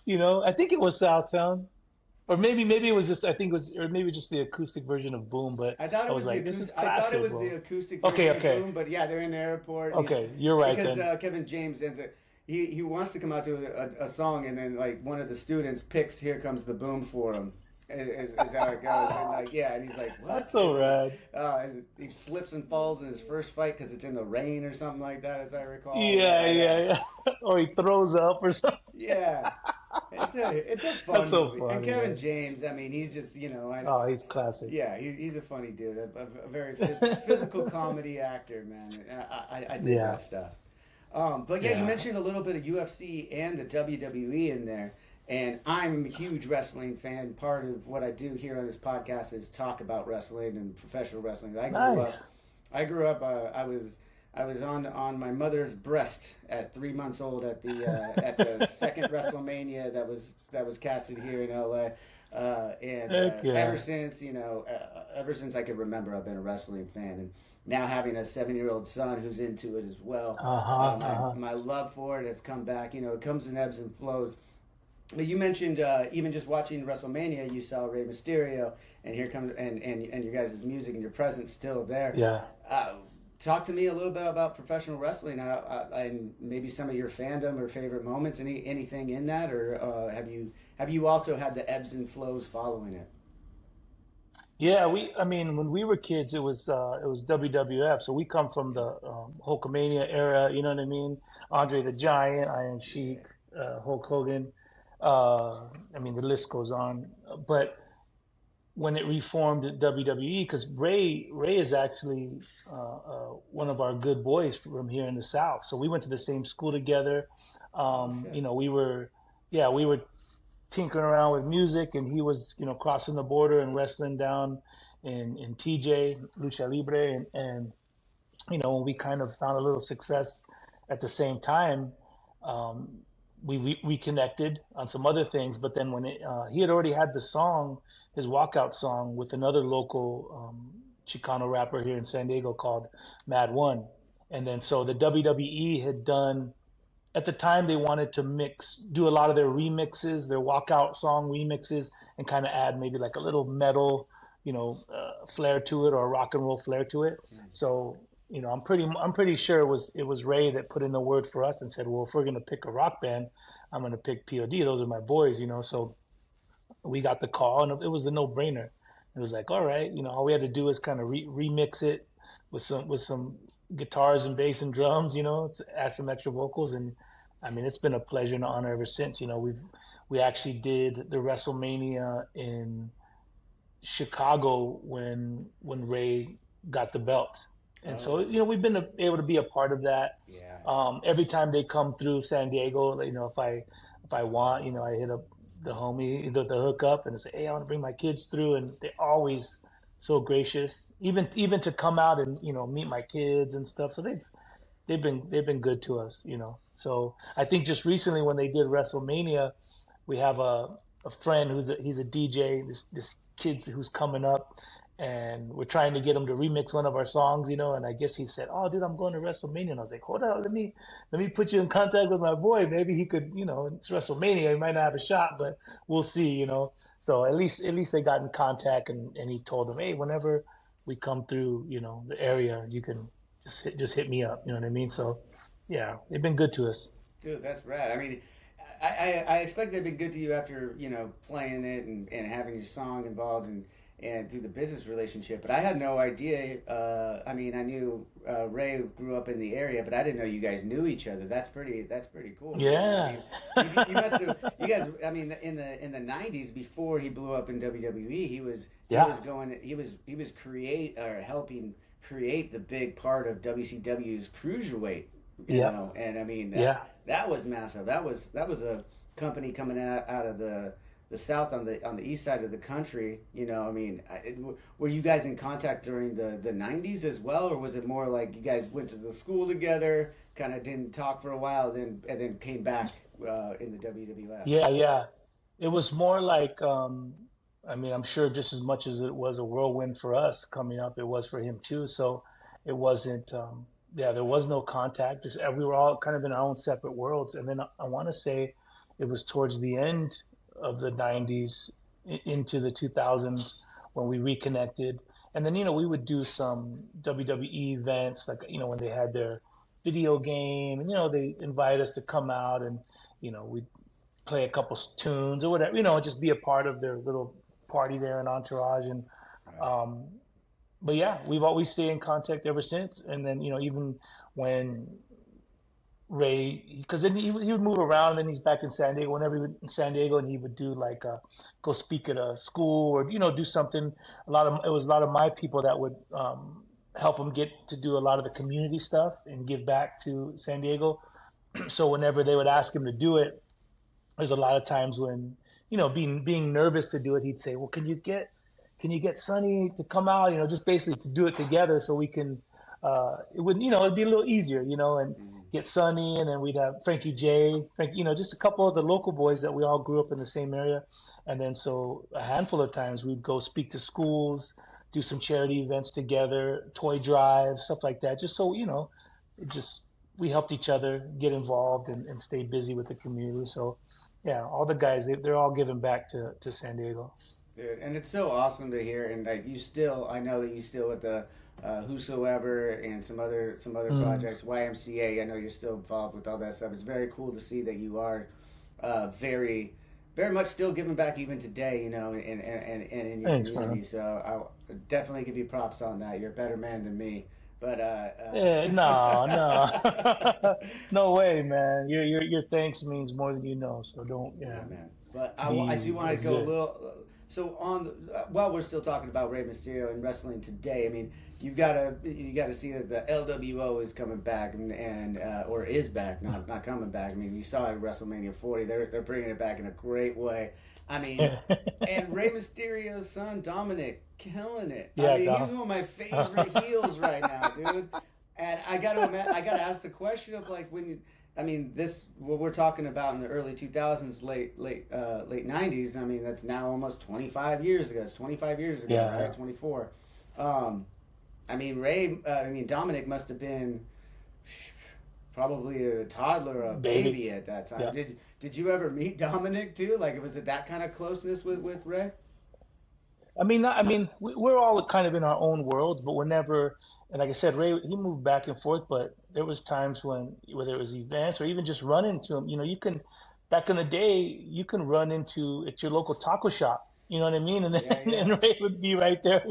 I think it was Southtown, or maybe it was just I think it was, or maybe just the acoustic version of Boom. But I thought I it was was the like, this is acoustic. I thought it classic, was the bro. acoustic Okay, version of okay, Boom, but yeah, they're in the airport, and he's okay, you're right because then. Kevin James ends it. He wants to come out to a song, and then like one of the students picks "Here Comes the Boom" for him. Is how it goes, and like yeah, and he's like That's what, so rad. and he slips and falls in his first fight because it's in the rain or something like that, as I recall. Yeah, Yeah, yeah, yeah, yeah. Or he throws up or something. yeah. It's a That's fun so movie, and funny, Kevin man. James. I mean, he's just Oh, he's classic. yeah, he's a funny dude, a very physical comedy actor, man. I dig Yeah, that stuff. But yeah, you yeah. mentioned a little bit of UFC and the WWE in there, and I'm a huge wrestling fan. Part of what I do here on this podcast is talk about wrestling and professional wrestling. Nice. I grew up. I was on my mother's breast at 3 months old at the second WrestleMania that was casted here in LA. And Heck ever yeah. since ever since I could remember, I've been a wrestling fan, and now having a 7-year-old son who's into it as well, Uh-huh, my uh-huh. my love for it has come back. It comes in ebbs and flows. But you mentioned even just watching WrestleMania, you saw Rey Mysterio, and here comes and your guys' music and your presence still there. Yeah. Uh, Talk to me a little bit about professional wrestling and maybe some of your fandom or favorite moments. Anything in that, or have you also had the ebbs and flows following it? Yeah, I mean, when we were kids, it was WWF. So we come from the Hulkamania era, you know what I mean? Andre the Giant, Iron Yeah, Sheik, Hulk Hogan. Uh, I mean, the list goes on. But when it reformed at WWE, because Ray is actually one of our good boys from here in the South. So we went to the same school together. oh shit. We were tinkering around with music, and he was crossing the border and wrestling down in TJ Lucha Libre, and when we kind of found a little success at the same time, um, we reconnected on some other things. But then he had already had the song, his walkout song, with another local Chicano rapper here in San Diego called Mad One. And then so the WWE had done, at the time, they wanted to do a lot of their remixes, their walkout song remixes, and kind of add maybe like a little metal, flair to it, or a rock and roll flair to it. Nice. So, I'm pretty sure it was Ray that put in the word for us and said, well, if we're gonna pick a rock band, I'm gonna pick P.O.D. Those are my boys. So we got the call, and it was a no brainer. It was like, all right, all we had to do is kind of remix it with some guitars and bass and drums, to add some extra vocals. And I mean, it's been a pleasure and an honor ever since. We actually did the WrestleMania in Chicago when Ray got the belt, and so Oh we've been able to be a part of that. yeah. Every time they come through San Diego, if I want, I hit up the homie, the hookup, and say, hey, I want to bring my kids through, and they're always so gracious, even to come out and meet my kids and stuff. So they've been good to us. So I think just recently when they did WrestleMania, we have a friend he's a DJ. This kid who's coming up, and we're trying to get him to remix one of our songs. And I guess he said, "Oh, dude, I'm going to WrestleMania." And I was like, "Hold on, let me put you in contact with my boy. Maybe he could, it's WrestleMania. He might not have a shot, but we'll see." So at least they got in contact, and he told them, "Hey, whenever we come through, the area, you can just hit me up." You know what I mean? So yeah, they've been good to us. Dude, that's rad. I mean, I expect they've been good to you after playing it and having your song involved, and through the business relationship. But I had no idea. I mean, I knew Ray grew up in the area, but I didn't know you guys knew each other. That's pretty. That's pretty cool, man. I Yeah. mean, you must have. You guys. I mean, in the '90s, before he blew up in WWE, he Yeah. was going. He was create or helping create the big part of WCW's cruiserweight. Yeah. And I mean Yeah. that was massive. That was a company coming out of the south on the east side of the country. I mean, were you guys in contact during the '90s as well, or was it more like you guys went to the school together, kind of didn't talk for a while, and then came back in the WWF? Yeah. Yeah. It was more like, I mean, I'm sure just as much as it was a whirlwind for us coming up, it was for him too. So it wasn't, yeah, there was no contact. Just we were all kind of in our own separate worlds. And then I want to say it was towards the end of the '90s into the 2000s when we reconnected. And then, we would do some WWE events, like, when they had their video game, and, they invited us to come out and, we'd play a couple tunes or whatever, just be a part of their little party there and entourage. And Right. um, but yeah, we've always stayed in contact ever since. And then, even when Ray, because then he would move around, and then he's back in San Diego. Whenever he would in San Diego, and he would do like go speak at a school, or do something. It was a lot of my people that would help him get to do a lot of the community stuff and give back to San Diego. So whenever they would ask him to do it, there's a lot of times when, being nervous to do it, he'd say, well, can you get Sonny to come out, just basically to do it together, so we can, it would, it'd be a little easier, and Mhm. get Sonny, and then we'd have Frankie J, just a couple of the local boys that we all grew up in the same area. And then, so a handful of times we'd go speak to schools, do some charity events together, toy drives, stuff like that, just so, it just, we helped each other get involved and stay busy with the community. So yeah, all the guys, they're all giving back to San Diego. Dude, and it's so awesome to hear. And like I know that you still with the Whosoever and some other Mm. projects, YMCA. I know you're still involved with all that stuff. It's very cool to see that you are very, very much still giving back even today. And in your Thanks, community. man. So I'll definitely give you props on that. You're a better man than me. But Yeah, no, no, no way, man. Your thanks means more than you know. So don't, Yeah, yeah, man. But be I do easy. want to It's go a good. little. So on while we're still talking about Rey Mysterio and wrestling today, I mean, you gotta see that the LWO is coming back and or is back, not coming back. I mean, you saw it at WrestleMania 40. They're bringing it back in a great way. I mean, and Rey Mysterio's son Dominic killing it. I Yeah, mean, he's Dom. one of my favorite heels right now, dude. And I gotta ask the question of like I mean, this what we're talking about in the early 2000s, late 90s. I mean, that's now almost 25 years ago. It's 25 years ago, Yeah, right? 24. Um, I mean, Dominic must have been probably a toddler, a baby. baby at that time. Yeah. Did you ever meet Dominic too? Like, was it that kind of closeness with Ray? We're all kind of in our own worlds, but whenever, and like I said, Ray, he moved back and forth, but there was times when, whether it was events or even just run into him, back in the day, you can run into at your local taco shop, you know what I mean? And Yeah, then yeah, and Ray would be right there,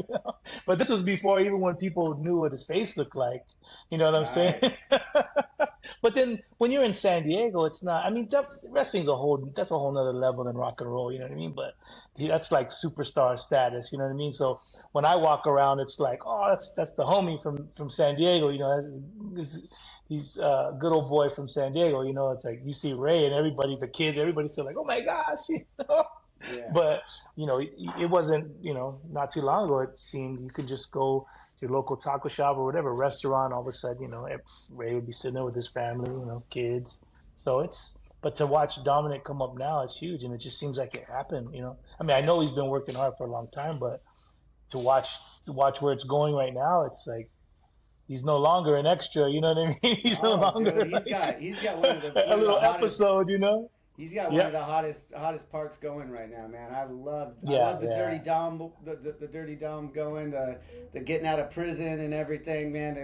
But this was before even when people knew what his face looked like, you know what I'm saying? right. But then when you're in San Diego, it's not. Wrestling's that's a whole nother level than rock and roll. You know what I mean? But that's like superstar status. You know what I mean? So when I walk around, it's like, oh, that's the homie from San Diego. He's a good old boy from San Diego. It's like you see Ray and everybody, the kids, everybody's still like, oh my gosh. Yeah. But it wasn't. Not too long ago. It seemed you could just go to your local taco shop or whatever restaurant. All of a sudden, Ray would be sitting there with his family, kids. So but to watch Dominic come up now, it's huge, and it just seems like it happened. I know he's been working hard for a long time, but to watch where it's going right now, it's like he's no longer an extra. You know what I mean? He's no Oh, dude, longer like he's got one of the a one of the little hottest. episode. He's got one Yeah, of the hottest parts going right now, man. I yeah, love the yeah, dirty dom the dirty dom going, the getting out of prison and everything, man.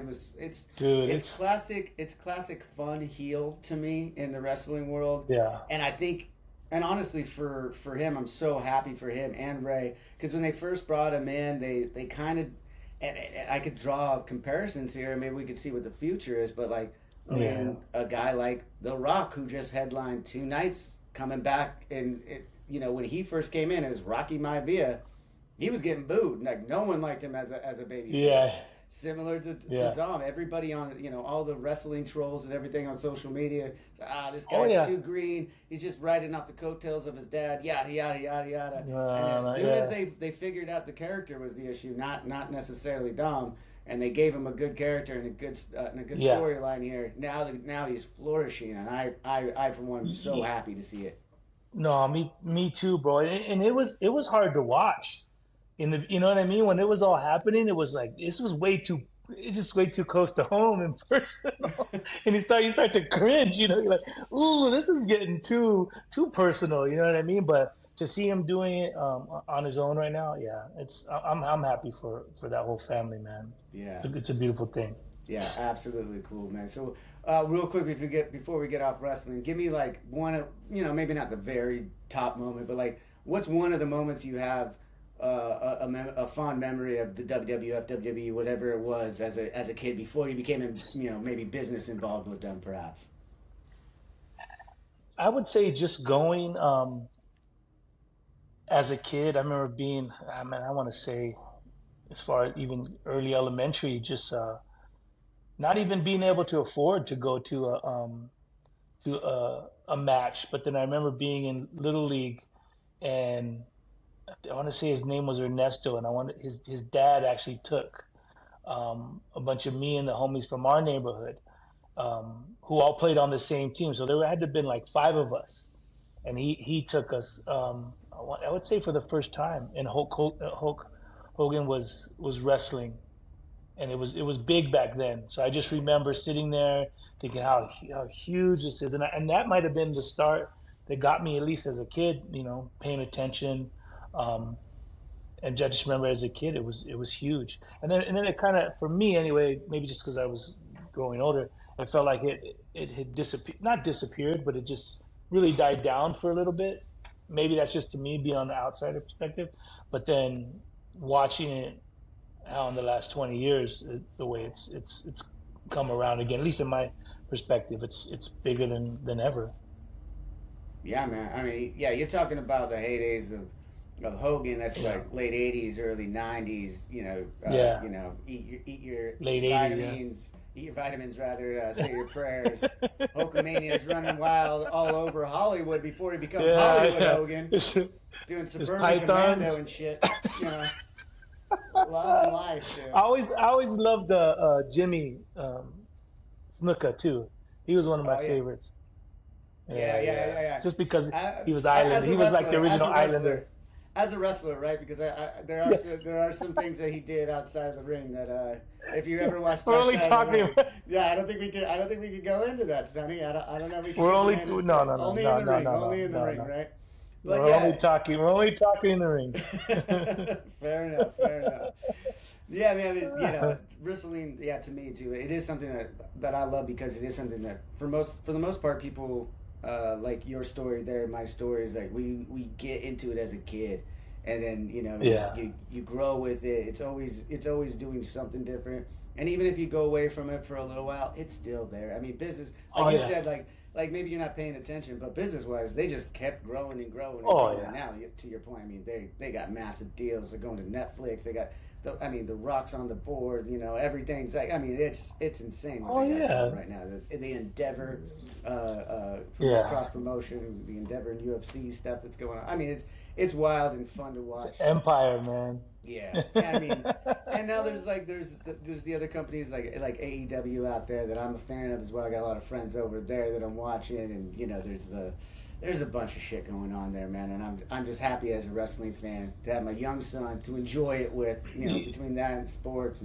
dude. It's classic fun heel to me in the wrestling world. Yeah, And I think And honestly, for him, I'm so happy for him and Ray, because when they first brought him in, they kind of, and I could draw comparisons here. Maybe we could see what the future is, but like Yeah. when a guy like The Rock, who just headlined 2 nights, coming back, and when he first came in as Rocky Maivia, he was getting booed. Like no one liked him as a baby Yeah. face. Similar to Yeah. Dom, everybody on all the wrestling trolls and everything on social media. This Oh guy's yeah. too green. He's just riding off the coattails of his dad. Yada yada yada yada. And as No, soon as yeah. they figured out the character was the issue, not necessarily Dom, and they gave him a good character and a good Yeah. storyline here. Now he's flourishing, and I for one am so happy to see it. No, me too, bro. And it was hard to watch. You know what I mean? When it was all happening, it was like this was it's just way too close to home and personal. And you start to cringe, you're like, ooh, this is getting too personal, you know what I mean? But to see him doing it on his own right now, yeah, I'm happy for that whole family, man. Yeah. It's a beautiful thing. Yeah, absolutely cool, man. So, real quick, before we get off wrestling, give me like one of maybe not the very top moment, but like what's one of the moments you have a fond memory of the WWF, WWE, whatever it was as a kid before you became maybe business involved with them, perhaps. I would say just going as a kid. I remember being, man, I want to say as far as even early elementary, just not even being able to afford to go to a match. But then I remember being in Little League, and I want to say his name was Ernesto, and his dad actually took a bunch of me and the homies from our neighborhood, who all played on the same team. So there had to have been like five of us, and he took us. I would say for the first time, and Hulk Hogan was wrestling, and it was big back then. So I just remember sitting there thinking how huge this is, and that might have been the start that got me, at least as a kid, paying attention. Um, and I just remember as a kid, it was huge. And then it kind of, for me anyway, maybe just because I was growing older, it felt like it had disappeared, not disappeared, but it just really died down for a little bit. Maybe that's just to me being on the outsider perspective, but then watching it how in the last 20 years, the way it's come around again, at least in my perspective, it's bigger than ever. Yeah, man. I mean, yeah, you're talking about the heydays of Hogan. That's Yeah, like late '80s, early '90s. yeah, Eat late your 80s, yeah. vitamins. Eat your vitamins, rather. Say your prayers. Hulkamania is running wild all over Hollywood before he becomes Yeah, Hollywood yeah. Hogan, doing There's Suburban Commando pythons. and shit. You know, loving life, dude. I always loved Jimmy Snuka too. He was one of my Oh yeah, favorites. yeah, Yeah, yeah, yeah. yeah, yeah. Just because he was As Islander. a He was like the wrestler, original Islander. right? Because Yeah. there are some things that he did outside of the ring that if you ever watched We're only outside of the talking. ring, yeah, I don't think we could go into that, Sonny. I don't know if we could We're give only him his no praise. no no Only in no the no ring, no no only in the no ring, no. right? But We're only yeah, talking. We're only talking in the ring. fair enough, fair enough. Yeah, man. Wrestling. Yeah, to me too. It is something that I love because it is something that for the most part, people like your story there, my story is like we get into it as a kid, and then Yeah. you grow with it. It's always doing something different, and even if you go away from it for a little while, it's still there. I mean, business, Oh like you yeah. said, like maybe you're not paying attention, but business wise, they just kept growing and growing and Oh growing. And yeah. now, to your point, I mean, they got massive deals. They're going to Netflix. They got the Rock's on the board. Everything's like, I mean, it's insane what Oh they got yeah. going right now. The Endeavor, from Yeah. cross promotion, the Endeavor and UFC stuff that's going on. I mean, it's wild and fun to It's an watch. empire, man. Yeah, I mean, and now there's the other companies like AEW out there that I'm a fan of as well. I got a lot of friends over there that I'm watching, and there's a bunch of shit going on there, man. And I'm just happy as a wrestling fan to have my young son to enjoy it with. Between that and sports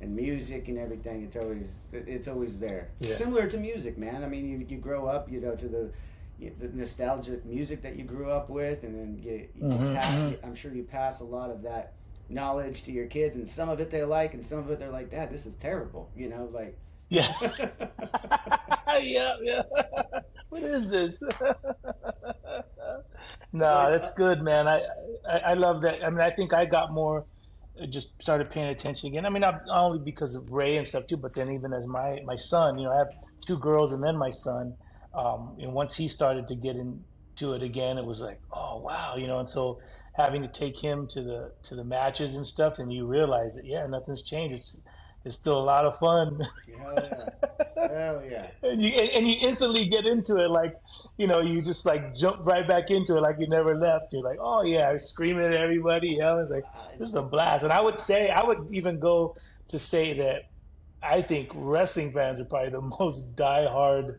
and music and everything, it's always there. Yeah. Similar to music, man. I mean, you grow up, to the nostalgic music that you grew up with, and then I'm sure you pass a lot of that knowledge to your kids, and some of it they like, and some of it they're like, Dad, this is terrible. Like. Yeah. Yeah, yeah. What is this? No, But that's good, man. I love that. I mean, I think I got more, just started paying attention again. I mean, not only because of Ray and stuff too, but then even as my son, I have two girls and then my son. And once he started to get into it again, it was like, oh wow, and so having to take him to the matches and stuff, and you realize that yeah, nothing's changed. It's still a lot of fun. hell yeah, hell yeah. And you instantly get into it like you just like jump right back into it like you never left. You're like, oh yeah, screaming at everybody, yelling. It's like this It's is a blast. And I would even go to say that I think wrestling fans are probably the most diehard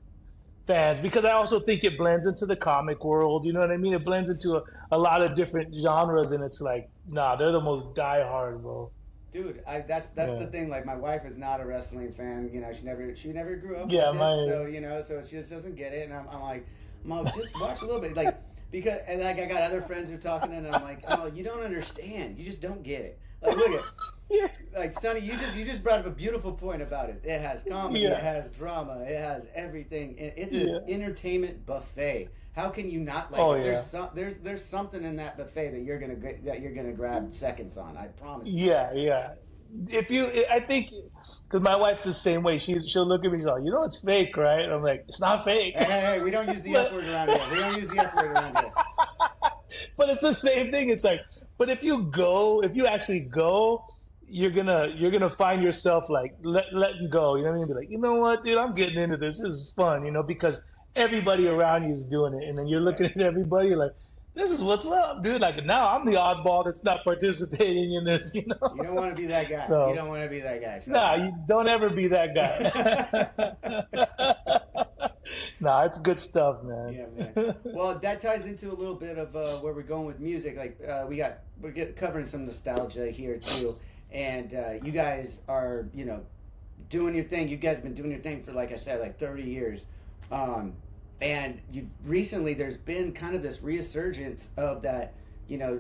fans, because I also think it blends into the comic world. You know what I mean? It blends into a lot of different genres, and it's like, nah, they're the most diehard, bro. Dude, that's the Yeah, thing. Like, my wife is not a wrestling fan. She never grew up yeah, with it. my So so she just doesn't get it. And I'm like, Mom, just watch a little bit. Like, because, and like, I got other friends who are talking, and I'm like, oh, you don't understand. You just don't get it. Like, look at, yeah, like, Sonny, you just brought up a beautiful point about it. It has comedy, it yeah, has drama, it has everything. It's yeah. an entertainment buffet. How can you not like Oh it? yeah. There's something in that buffet that you're gonna grab seconds on. I promise you. Yeah, yeah. I think, because my wife's the same way. She'll look at me and say, it's fake, right? I'm like, it's not fake. Hey, hey, hey, we don't use the F But word around here. We don't use the F word around here. but it's the same thing. It's like, but if you actually go, you're gonna find yourself like letting go. You know what I mean? Be like, you know what, dude, I'm getting into this. This is fun, because everybody around you is doing it, and then you're looking Right. at everybody like, this is what's up, dude. Like now I'm the oddball that's not participating in this, You don't want to be that guy. You So, don't want to be that guy. Trust nah, me. you don't ever be that guy. Nah, it's good stuff, man. Yeah, man. Well, that ties into a little bit of where we're going with music. Like, covering some nostalgia here too, and you guys are doing your thing. You guys have been doing your thing for, like I said, like 30 years. Um, and you've recently, there's been kind of this resurgence of that,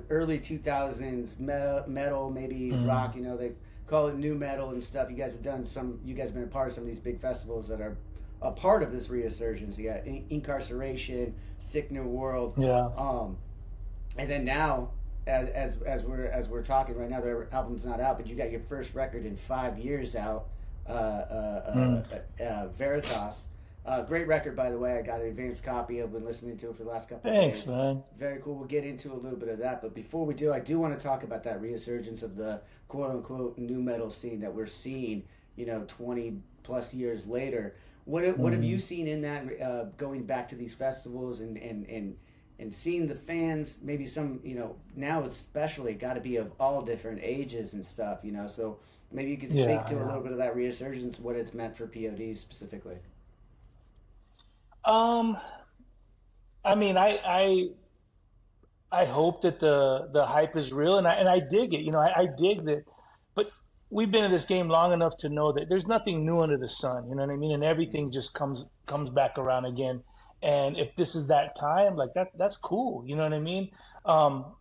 early 2000s metal, maybe Mm. rock. They call it new metal and stuff. You guys have been a part of some of these big festivals that are a part of this resurgence. You got Incarceration, Sick New World, Yeah. um, and then now, as we're talking right now, their album's not out, but you got your first record in 5 years out, Mm. Veritas. Great record, by the way. I got an advanced copy. I've been listening to it for the last couple of Thanks, days. man. Very cool. We'll get into a little bit of that, but before we do, I do want to talk about that resurgence of the quote unquote new metal scene that we're seeing. 20 plus years later. What have you Mm. seen in that, going back to these festivals and seeing the fans, maybe some, now especially got to be of all different ages and stuff, so maybe you could speak Yeah, to a yeah. little bit of that resurgence, what it's meant for POD specifically. Um, I mean, I hope that the hype is real, and I dig it. I dig that, but we've been in this game long enough to know that there's nothing new under the sun. You know what I mean? And everything just comes back around again. And if this is that time, like that's cool. You know what I mean? Um,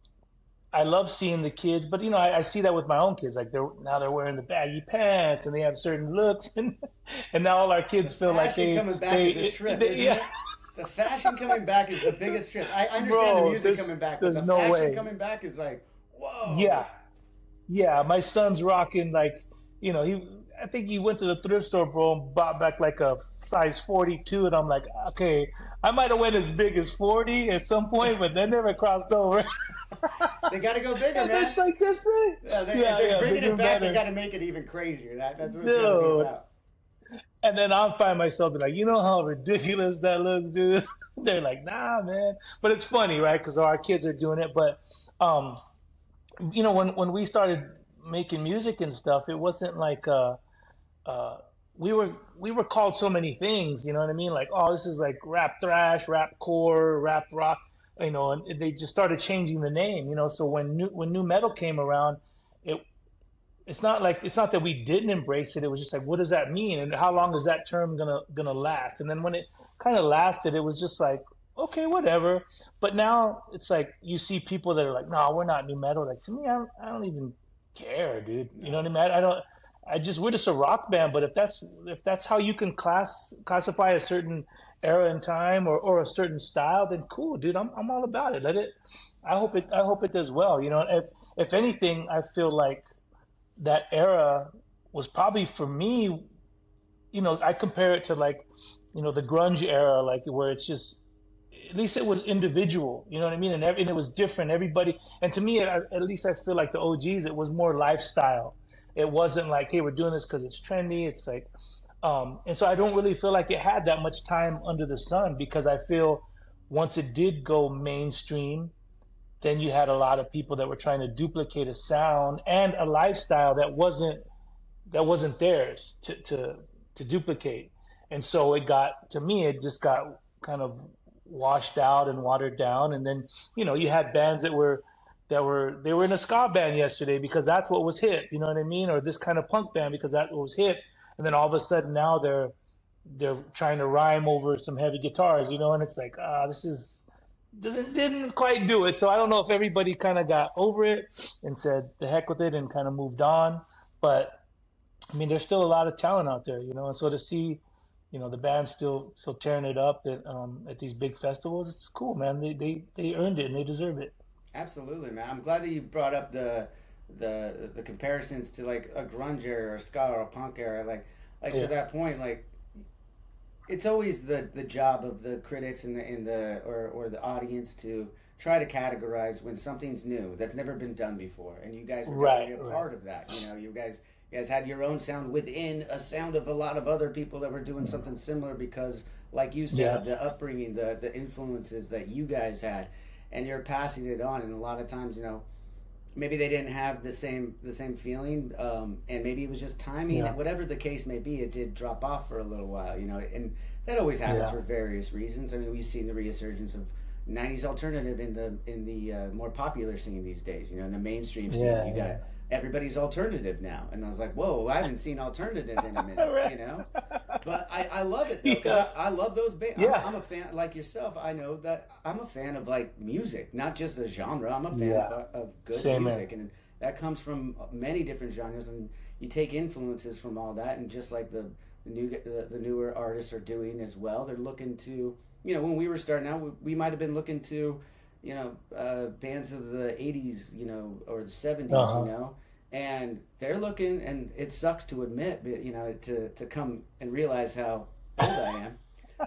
I love seeing the kids, but I see that with my own kids. Like they're wearing the baggy pants and they have certain looks, and now all our The kids feel like fashion coming back is a trip, isn't yeah, it? The fashion coming back is the biggest trip. I understand the bro. music coming back, but There's the no fashion way. coming back is like, whoa. Yeah, yeah. My son's rocking like he. I think he went to the thrift store, bro, and bought back like a size 42, and I'm like, okay, I might have went as big as 40 at some point, but they never crossed over. They got to go bigger, And they're man. just like this, man. If Yeah, they're yeah, bringing bigger it and back, they better, got to make it even crazier. That's what it's got to be dude. about. And then I'll find myself be like, how ridiculous that looks, dude. They're like, nah, man. But it's funny, right? Because our kids are doing it. But um, when we started making music and stuff, it wasn't like uh, we were called so many things. You know what I mean? Like, oh, this is like rap thrash, rap core, rap rock. And they just started changing the name. So when new metal came around, it it's not that we didn't embrace it. It was just like, what does that mean, and how long is that term gonna last? And then when it kind of lasted, it was just like, okay, whatever. But now it's like you see people that are like, no, we're not new metal. Like to me, I don't even care, dude. You know No. what I mean? I don't. we're just a rock band. But if that's how you can classify a certain era in time or a certain style, then cool, dude. I'm all about it. Let it. I hope it does well. You know, if anything, I feel like that era was probably for me, you know, I compare it to like, you know, the grunge era, like where it's just, at least it was individual, you know what I mean? And it was different. Everybody, and to me, at least I feel like the OGs, it was more lifestyle. It wasn't like, hey, we're doing this because it's trendy. It's like, and so I don't really feel like it had that much time under the sun because I feel once it did go mainstream, then you had a lot of people that were trying to duplicate a sound and a lifestyle that wasn't theirs to duplicate. And so it got to me, it just got kind of washed out and watered down. And then, you know, you had bands they were in a ska band yesterday because that's what was hip, you know what I mean? Or this kind of punk band because that was hip. And then all of a sudden now they're trying to rhyme over some heavy guitars, you know, and it's like, this is doesn't didn't quite do it. So I don't know if everybody kind of got over it and said the heck with it and kind of moved on. But I mean, there's still a lot of talent out there, you know, and so to see, you know, the band still tearing it up at these big festivals, it's cool, man. They earned it and they deserve it. Absolutely, man. I'm glad that you brought up the comparisons to like a grunge era or a ska or a punk era. Like to Yeah, that point, like it's always the job of the critics and the or the audience to try to categorize when something's new that's never been done before, and you guys were definitely right, a right. part of that. You know, you guys had your own sound within a sound of a lot of other people that were doing something similar because, like you said, Yeah, of the upbringing, the influences that you guys had, and you're passing it on. And a lot of times, you know, maybe they didn't have the same feeling, and maybe it was just timing. yeah, Whatever the case may be, it did drop off for a little while, you know, and that always happens yeah, for various reasons. I mean, we've seen the resurgence of '90s alternative in the more popular scene these days. You know, in the mainstream scene, you got yeah, everybody's alternative now, and I was like, whoa, I haven't seen alternative in a yeah. minute, Right. you know. But I love it though because Yeah, I love those bands. yeah, I'm a fan like yourself. I know that I'm a fan of like music, not just a genre. I'm a fan yeah. of good Same man. music, and that comes from many different genres. And you take influences from all that, and just like the newer artists are doing as well. They're looking to, you know, when we were starting out, we might have been looking to, you know, bands of the '80s, you know, or the '70s, you Uh-huh. know, and they're looking, and it sucks to admit, but you know, to come and realize how old I am.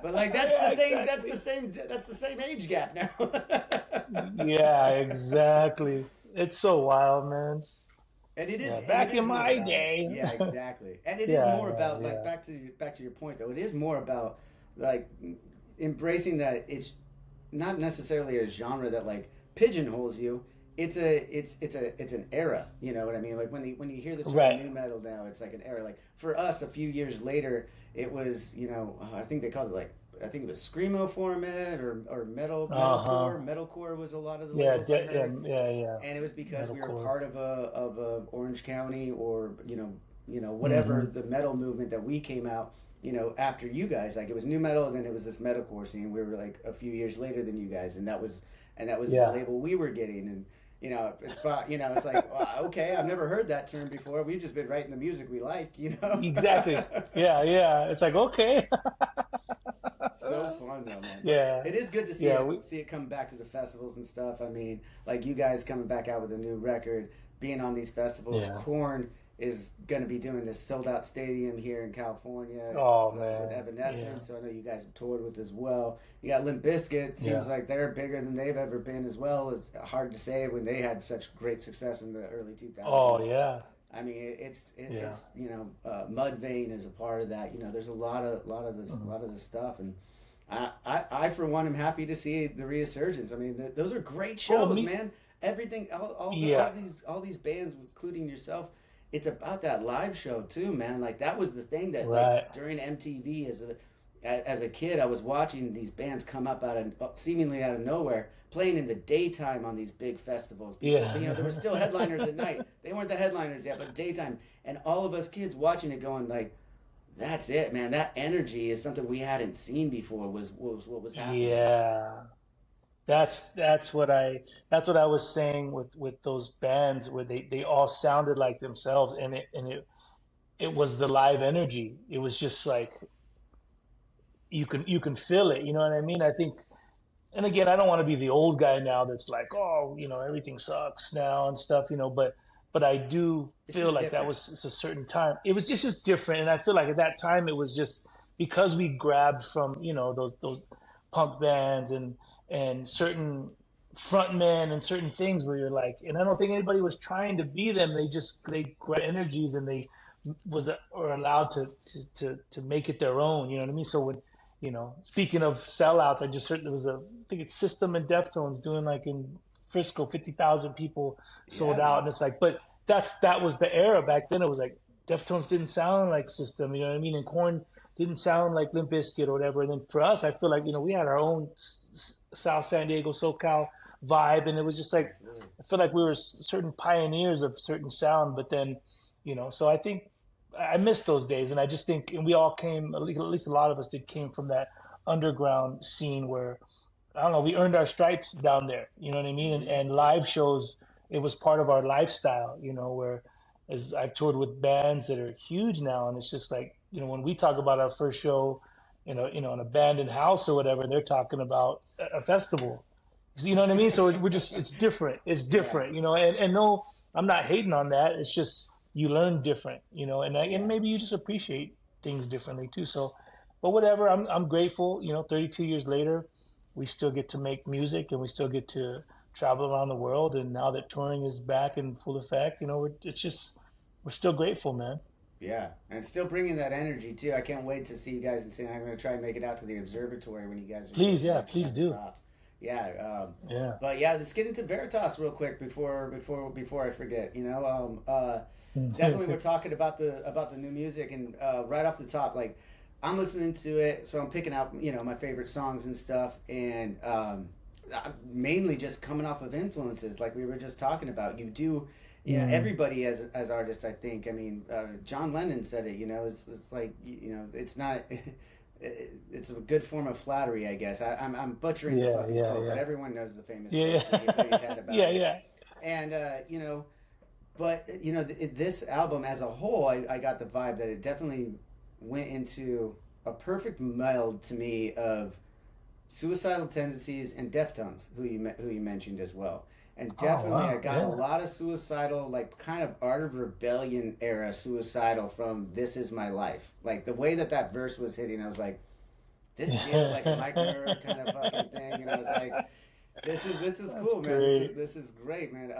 But like Yeah, exactly. that's the same age gap now. Yeah, exactly. It's so wild, man. Yeah, And it back is in more my about it. day. Yeah, exactly. And it is Yeah, more yeah, about like yeah. back to your point though. It is more about like embracing that it's not necessarily a genre that like pigeonholes you. It's an era. You know what I mean? Like when you hear the term Right. new metal now, it's like an era. Like for us, a few years later, it was, you know, I think they called it like, I think it was screamo for a minute, or Uh-huh. metalcore was a lot of the Yeah, labels I yeah, heard. yeah, yeah. And it was because we were Metalcore. part of a Orange County, or whatever Mm-hmm. the metal movement that we came out, you know, after you guys. Like it was new metal, and then it was this metalcore scene. We were like a few years later than you guys, and that was the Yeah. label we were getting. And you know, it's like, well, okay, I've never heard that term before. We've just been writing the music we like, you know. Exactly. Yeah, yeah. It's like, okay. So fun though, man. But Yeah. it is good to Yeah, we see it come back to the festivals and stuff. I mean, like you guys coming back out with a new record, being on these festivals. yeah. Corn is going to be doing this sold out stadium here in California, Oh with man. Yeah. Evanescence. So I know you guys have toured with as well. You got Limp Bizkit. Seems Yeah. like they're bigger than they've ever been as well. It's hard to say when they had such great success in the early Oh 2000s. yeah. I mean, Yeah. it's you know, Mudvayne is a part of that. You know, there's a Mhm. lot of this stuff, and I for one am happy to see the resurgence. I mean, those are great Oh shows, me. man. Everything, Yeah. all these bands, including yourself, it's about that live show too, man. Like that was the thing that like Right. during MTV as a kid, I was watching these bands come up out of seemingly out of nowhere, playing in the daytime on these big festivals. Before, Yeah. you know, there were still headliners at night. They weren't the headliners yet, but daytime, and all of us kids watching it, going like, "That's it, man. That energy is something we hadn't seen before. Was what was happening." Yeah. That's what I was saying with those bands where they all sounded like themselves and it was the live energy. It was just like you can feel it. You know what I mean? I think, and again, I don't want to be the old guy now that's like, oh, everything sucks now and stuff, but I do It's feel just like that different. was it's a certain time. It was just different, and I feel like at that time it was just because we grabbed from those punk bands and certain frontmen and certain things where you're like, and I don't think anybody was trying to be them. They grabbed energies and they was or allowed to make it their own. You know what I mean? So when speaking of sellouts, I just heard there was I think it's System and Deftones doing like in Frisco, 50,000 people Yeah, sold out. man. And it's like, but that was the era back then. It was like Deftones didn't sound like System, you know what I mean? And Korn didn't sound like Limp Bizkit or whatever. And then for us, I feel like, we had our own South San Diego, SoCal vibe. And it was just like, Absolutely. I feel like we were certain pioneers of certain sound, but then, so I think I miss those days, and I just think, and we all came, at least a lot of us did, came from that underground scene where I don't know, we earned our stripes down there. You know what I mean? And, Hmm. and live shows, it was part of our lifestyle. Where as I've toured with bands that are huge now, and it's just like, when we talk about our first show, an abandoned house or whatever, they're talking about a festival. So, you know what I mean? So it's different. It's Yeah, different, and no, I'm not hating on that. It's just you learn different, and yeah, maybe you just appreciate things differently too. So, but whatever, I'm grateful. 32 years later, we still get to make music and we still get to travel around the world. And now that touring is back in full effect, it's just we're still grateful, man. yeah. And still bringing that energy too. I can't wait to see you guys in San. I'm gonna try and make it out to the observatory when you guys are Please, getting yeah, ready to please kind of do. drop. Yeah, Yeah. but yeah, let's get into Veritas real quick before I forget. Definitely we're talking about the new music, and right off the top, like I'm listening to it, so I'm picking out my favorite songs and stuff, and mainly just coming off of influences like we were just talking about. You do, Mm, everybody as artists, I think. I mean, John Lennon said it. It's like it's not. It's a good form of flattery, I guess. I'm butchering the yeah, fucking yeah, quote, but yeah, everyone knows the famous yeah, quotes that he's yeah, had about yeah, it. yeah. And but this album as a whole, I got the vibe that it definitely went into a perfect meld to me of suicidal tendencies and Deftones, who you mentioned as well. And Oh definitely, I wow, got a yeah. lot of suicidal, like kind of Art of Rebellion era suicidal from "This Is My Life." Like the way that verse was hitting, I was like, "This feels like a Mike Mirror kind of fucking thing." And I was like, "This is That's cool, man. This is great. this is great, man."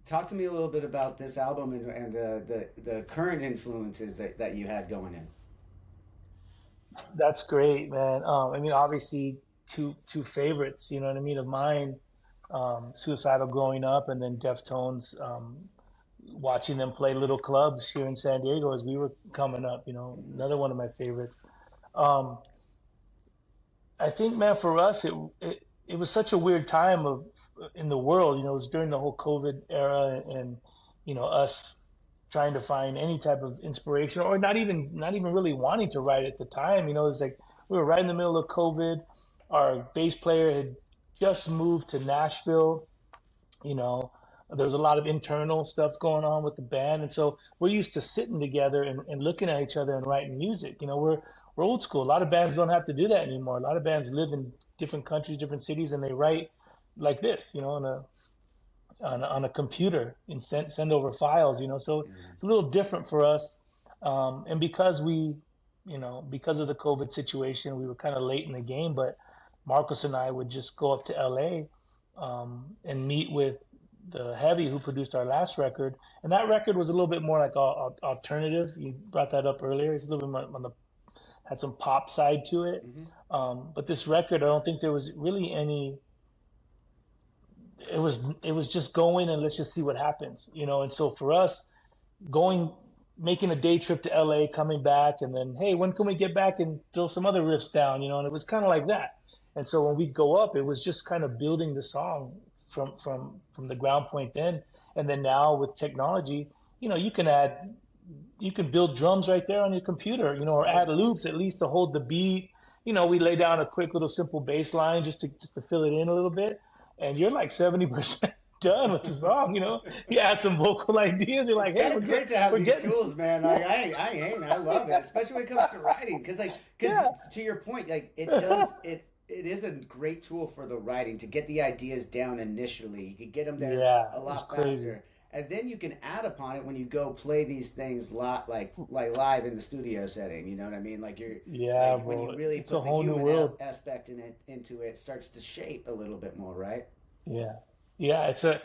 Talk to me a little bit about this album and the current influences that you had going in. That's great, man. I mean, obviously, two favorites. You know what I mean, of mine, Suicidal growing up, and then Deftones. Watching them play little clubs here in San Diego as we were coming up. Hmm. Another one of my favorites. Um, I think, man, for us, it was such a weird time of in the world. It was during the whole COVID era, and us trying to find any type of inspiration, or not even really wanting to write at the time. It was like we were right in the middle of COVID. Our bass player had just moved to Nashville. you know there was a lot of internal stuff going on with the band, and so we're used to sitting together and looking at each other and writing music. We're old school. A lot of bands don't have to do that anymore. A lot of bands live in different countries, different cities, and they write like this, on a computer and send over files. So Hmm. it's a little different for us. And because of the COVID situation, we were kind of late in the game, but Marcus and I would just go up to LA, and meet with the Heavy who produced our last record. And that record was a little bit more like alternative. You brought that up earlier. It's a little bit more on the had some pop side to it. Hmm. But this record, I don't think there was really any. It was just going and let's just see what happens. And so for us, going making a day trip to LA, coming back, and then hey, when can we get back and throw some other riffs down? And it was kind of like that. And so when we'd go up, it was just kind of building the song from the ground point then. And then now with technology, you can build drums right there on your computer, or Right. add loops at least to hold the beat. We lay down a quick little simple bass line just to fill it in a little bit, and you're like 70% done with the song. You add some vocal ideas. You're It's like, hey, kind of great to have we're these getting, tools, man. Like I love it, especially when it comes to writing, because yeah, to your point, like it is a great tool for the writing to get the ideas down initially. You can get them there yeah, a it's lot crazy. faster, and then you can add upon it when you go play these things lot like live in the studio setting. You know what I mean? Like you're Yeah, like when you bro, really it's a put the whole new human world. aspect into it starts to shape a little bit more, right? Yeah. Yeah, it's a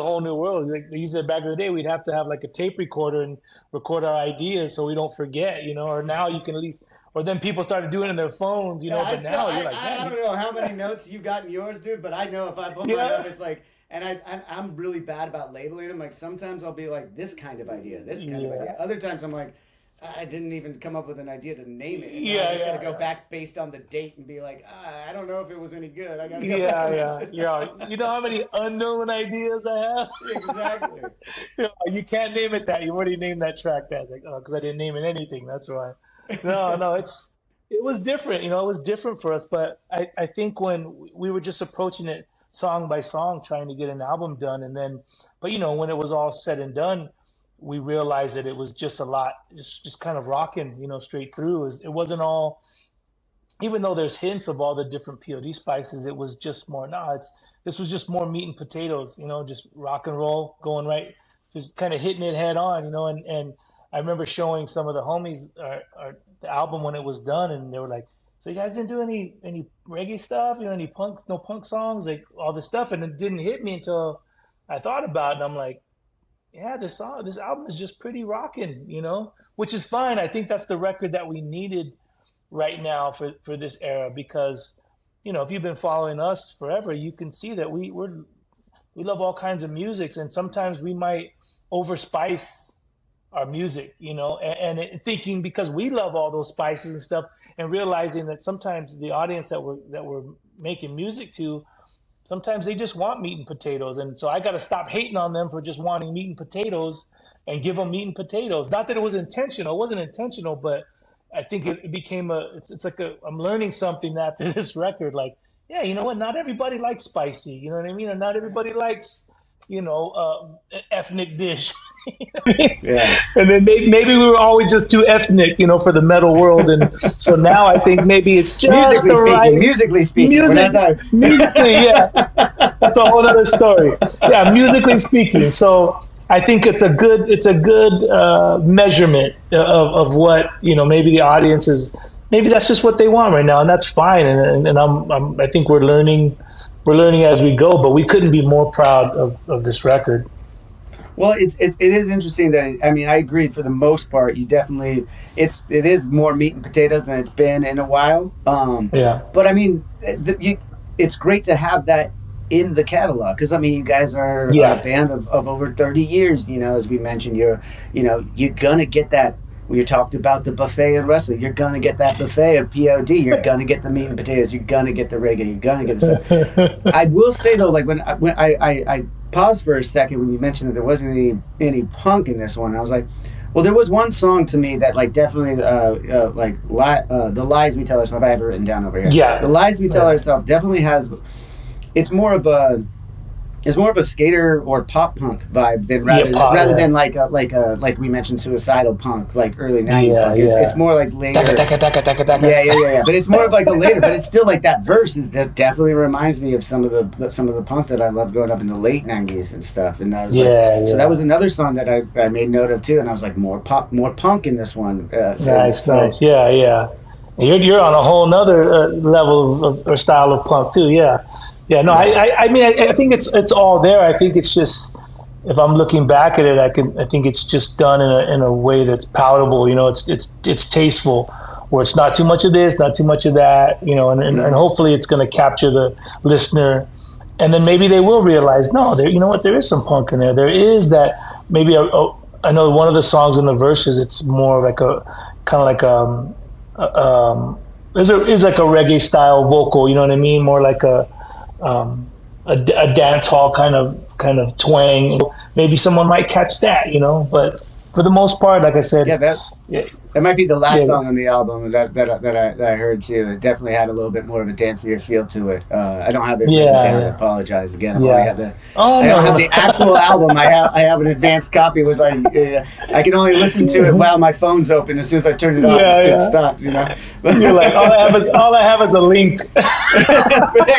whole new world. Like they used to back in the day, we'd have to have like a tape recorder and record our ideas so we don't forget, or now you can at least, or then people started doing it in their phones, Yeah, but now you're like, I man, don't know how many notes you got in yours, dude, but I know if I put mine yeah, up, it's like, and I'm really bad about labeling them. Like sometimes I'll be like this kind of idea, this kind of idea. yeah, Other times I'm like, I didn't even come up with an idea to name it, and now I yeah, just got to yeah, go yeah. back based on the date and be like, I don't know if it was any good. I got to go back Yeah, and yeah, listen. yeah. You know how many unknown ideas I have? Exactly. You can't name it that. You already named that track that. It's like, oh, because I didn't name it anything. That's why. No, no, it was different. It was different for us. But I think when we were just approaching it song by song, trying to get an album done, and then, but when it was all said and done, we realized that it was just a lot, just kind of rocking, straight through. It wasn't all, even though there's hints of all the different POD spices, it was just more, nah, this was just more meat and potatoes, just rock and roll going right, just kind of hitting it head on, and I remember showing some of the homies the album when it was done, and they were like, so you guys didn't do any reggae stuff, any punk, no punk songs, like all this stuff, and it didn't hit me until I thought about it, and I'm like, yeah, this album is just pretty rocking, which is fine. I think that's the record that we needed right now for this era because if you've been following us forever, you can see that we love all kinds of musics, and sometimes we might overspice our music, thinking because we love all those spices and stuff, and realizing that sometimes the audience that we're making music to, sometimes they just want meat and potatoes, and so I got to stop hating on them for just wanting meat and potatoes and give them meat and potatoes. Not that it was intentional; it wasn't intentional, but I think it became it's like I'm learning something after this record. Like, yeah, you know what? Not everybody likes spicy. You know what I mean? And not everybody likes, ethnic dish. Yeah. And then maybe we were always just too ethnic, for the metal world. And so now I think maybe it's just the right Musically speaking, we're music, not talking. musically, yeah. That's a whole other story. Yeah, musically speaking. So I think it's a good measurement of what maybe the audience is. Maybe that's just what they want right now, and that's fine. And I think we're learning as we go. But we couldn't be more proud of this record. Well, it is interesting that I mean I agreed for the most part. You definitely it is more meat and potatoes than it's been in a while. Yeah, But I mean, it's great to have that in the catalog because I mean you guys are a yeah, band of over 30 years. As we mentioned, you're gonna get that. We talked about the buffet in wrestling. You're gonna get that buffet of POD. You're gonna get the meat and potatoes. You're gonna get the reggae. You're gonna get the stuff. I will say though, like when I paused for a second when you mentioned that there wasn't any punk in this one. I was like, well, there was one song to me that like definitely the lies we tell ourselves. I have it written down over here. yeah, The lies we tell yeah, ourselves definitely has. It's more of a it's more of a skater or pop punk vibe than yeah, rather yeah, than like we mentioned suicidal punk like early '90s yeah, punk. It's yeah. more like Taka, later. taka, taka, taka, taka. Yeah. But it's more of like a later. But it's still like that verse that definitely reminds me of some of the punk that I loved growing up in the late '90s and stuff. And I was like, Yeah, so that yeah. was another song that I made note of too. And I was like, more pop, more punk in this one. Nice, So nice. Yeah, yeah. You're on a whole nother level or style of punk too. Yeah, yeah. No, yeah. I mean, I think it's all there. I think it's just if I'm looking back at it, I think it's just done in a way that's palatable. It's tasteful, where it's not too much of this, not too much of that. And Mm-hmm. hopefully it's going to capture the listener, and then maybe they will realize, no, there, you know what, there is some punk in there. There is that maybe I know one of the songs in the verses. It's more like a kind of like is like a reggae style vocal. You know what I mean? More like um, a dance hall kind of twang. Maybe someone might catch that. But for the most part, like I said, Yeah, that yeah, that might be the last yeah, song on the album that I heard too. It definitely had a little bit more of a dancier feel to it. I don't have it written down. I yeah, apologize again. yeah. Oh I don't have no, the actual album. I have an advanced copy with I can only listen to it while my phone's open. As soon as I turn it off, yeah, it yeah. stops. You're like, all I have is a link.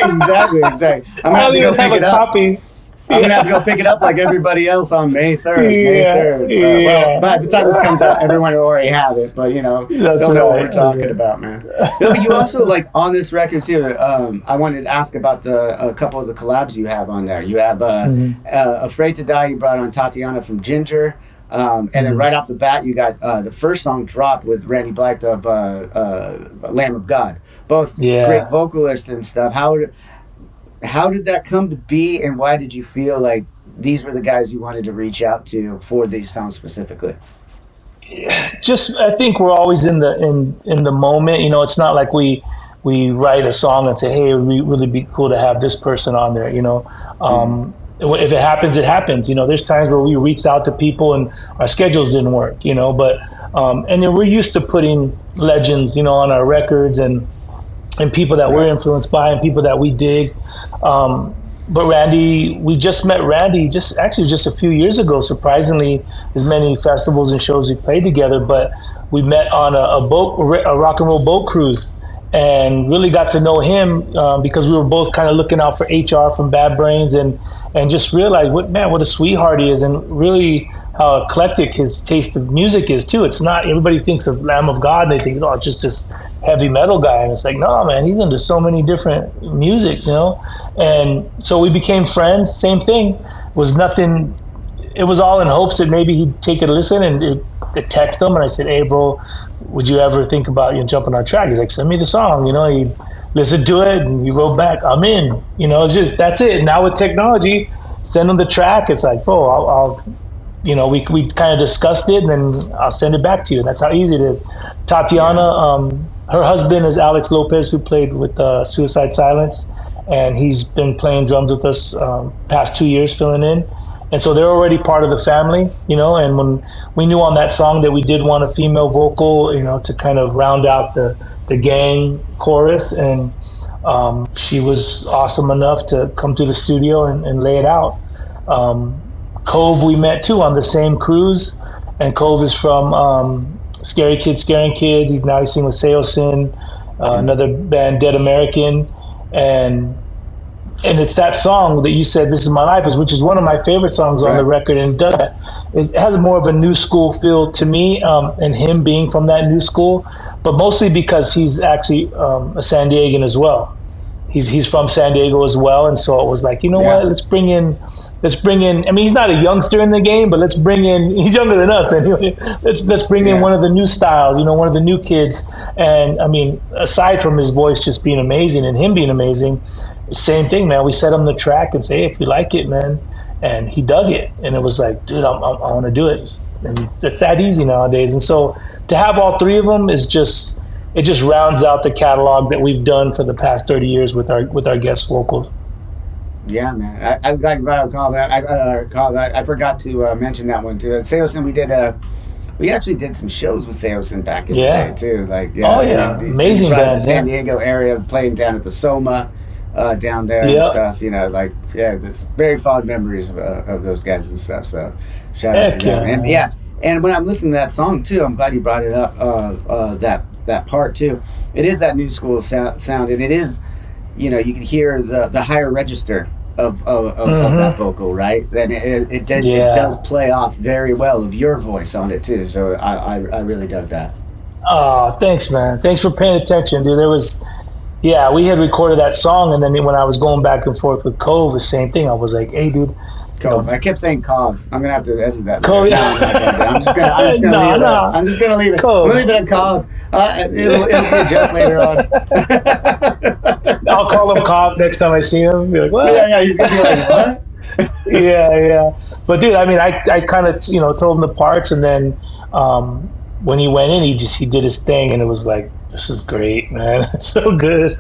Exactly. I'm gonna I have don't to go even have pick a it up. copy. I'm gonna have to Yeah, go pick it up like everybody else on May 3rd. May yeah, 3rd. Well, yeah. by the time this comes out, everyone will already have it. But That's they'll know what we're right. talking about, man. No, but you also like on this record too. I wanted to ask about a couple of the collabs you have on there. You have Mhm, "Afraid to Die." You brought on Tatiana from Ginger. And then mhm. right off the bat, you got the first song drop with Randy Blythe of Lamb of God. Both great Yeah. vocalists and stuff. How did that come to be, and why did you feel like these were the guys you wanted to reach out to for these songs specifically? Just I think we're always in the moment. It's not like we write a song and say, hey, it would really be cool to have this person on there. Mm-hmm. If it happens, it happens. There's times where we reached out to people and our schedules didn't work. But and then we're used to putting legends, on our records and people that we're Right. influenced by and people that we dig. Um, but Randy, we just met Randy just a few years ago. Surprisingly, as many festivals and shows we played together, but we met on a rock and roll boat cruise, and really got to know him because we were both kind of looking out for HR from Bad Brains, and just realized what a sweetheart he is, and really how eclectic his taste of music is too. It's not everybody thinks of Lamb of God and they think, oh, it's just this heavy metal guy, and it's like, no, man, he's into so many different musics. And so we became friends. Same thing, was nothing. It was all in hopes that maybe he'd take a listen, and it text him, and I said, hey, bro, would you ever think about jumping on track? He's like, send me the song. He listened to it, and he wrote back, I'm in. It's just that's it. Now with technology, send him the track. It's like, bro, I'll we kind of discussed it, and then I'll send it back to you. That's how easy it is. Tatiana, Yeah. her husband is Alex Lopez, who played with Suicide Silence, and he's been playing drums with us past 2 years, filling in. And so they're already part of the family. And when we knew on that song that we did want a female vocal, to kind of round out the gang chorus, and she was awesome enough to come to the studio and lay it out. Um, Cove we met too on the same cruise, and Cove is from Scary Kids Scaring Kids. He's singing with Seosin, Mm. another band, Dead American, and it's that song that you said, "This Is My Life," which is one of my favorite songs on the Right. record, and does that. It has more of a new school feel to me, and him being from that new school, but mostly because he's actually a San Diegan as well. He's from San Diego as well, and so it was like, you know Yeah. what? Let's bring in. I mean, he's not a youngster in the game, but let's bring in. He's younger than us, anyway. Let's bring in Yeah. one of the new styles. One of the new kids. And I mean, aside from his voice just being amazing and him being amazing, same thing, man. We set him the track and say, hey, if you like it, man, and he dug it, and it was like, dude, I want to do it, and it's that easy nowadays. And so to have all three of them is just. It just rounds out the catalog that we've done for the past 30 years with our guest vocals. Yeah, man. I'm glad you brought up Call That. I forgot to mention that one too. Seosin, we actually did some shows with Seosin back in the Yeah. day too. Like, Oh yeah, he amazing brought band. the San Yeah. Diego area, playing down at the Soma, down there and Yeah. stuff. Like, yeah, there's very fond memories of those guys and stuff. So, shout out Heck to them. yeah, And man. yeah, and when I'm listening to that song too, I'm glad you brought it up. That part too. It is that new school sound, and it is, you can hear the higher register of that vocal, right? Then it Yeah. does play off very well of your voice on it too. So I really dug that. Oh, thanks, man. Thanks for paying attention, dude. Yeah, we had recorded that song, and then when I was going back and forth with Cove, the same thing. I was like, hey, dude. Cove. I kept saying Cove. I'm gonna have to edit that. Cove. No, I'm just gonna leave it. No. I'm just gonna leave it. Cove. I'm gonna leave it at Cove. It'll be a joke later on. I'll call him Cobb next time I see him. Be like, what? Yeah. He's gonna be like, what? Yeah. But dude, I mean, I kind of told him the parts, and then when he went in, he did his thing, and it was like, this is great, man. It's so good.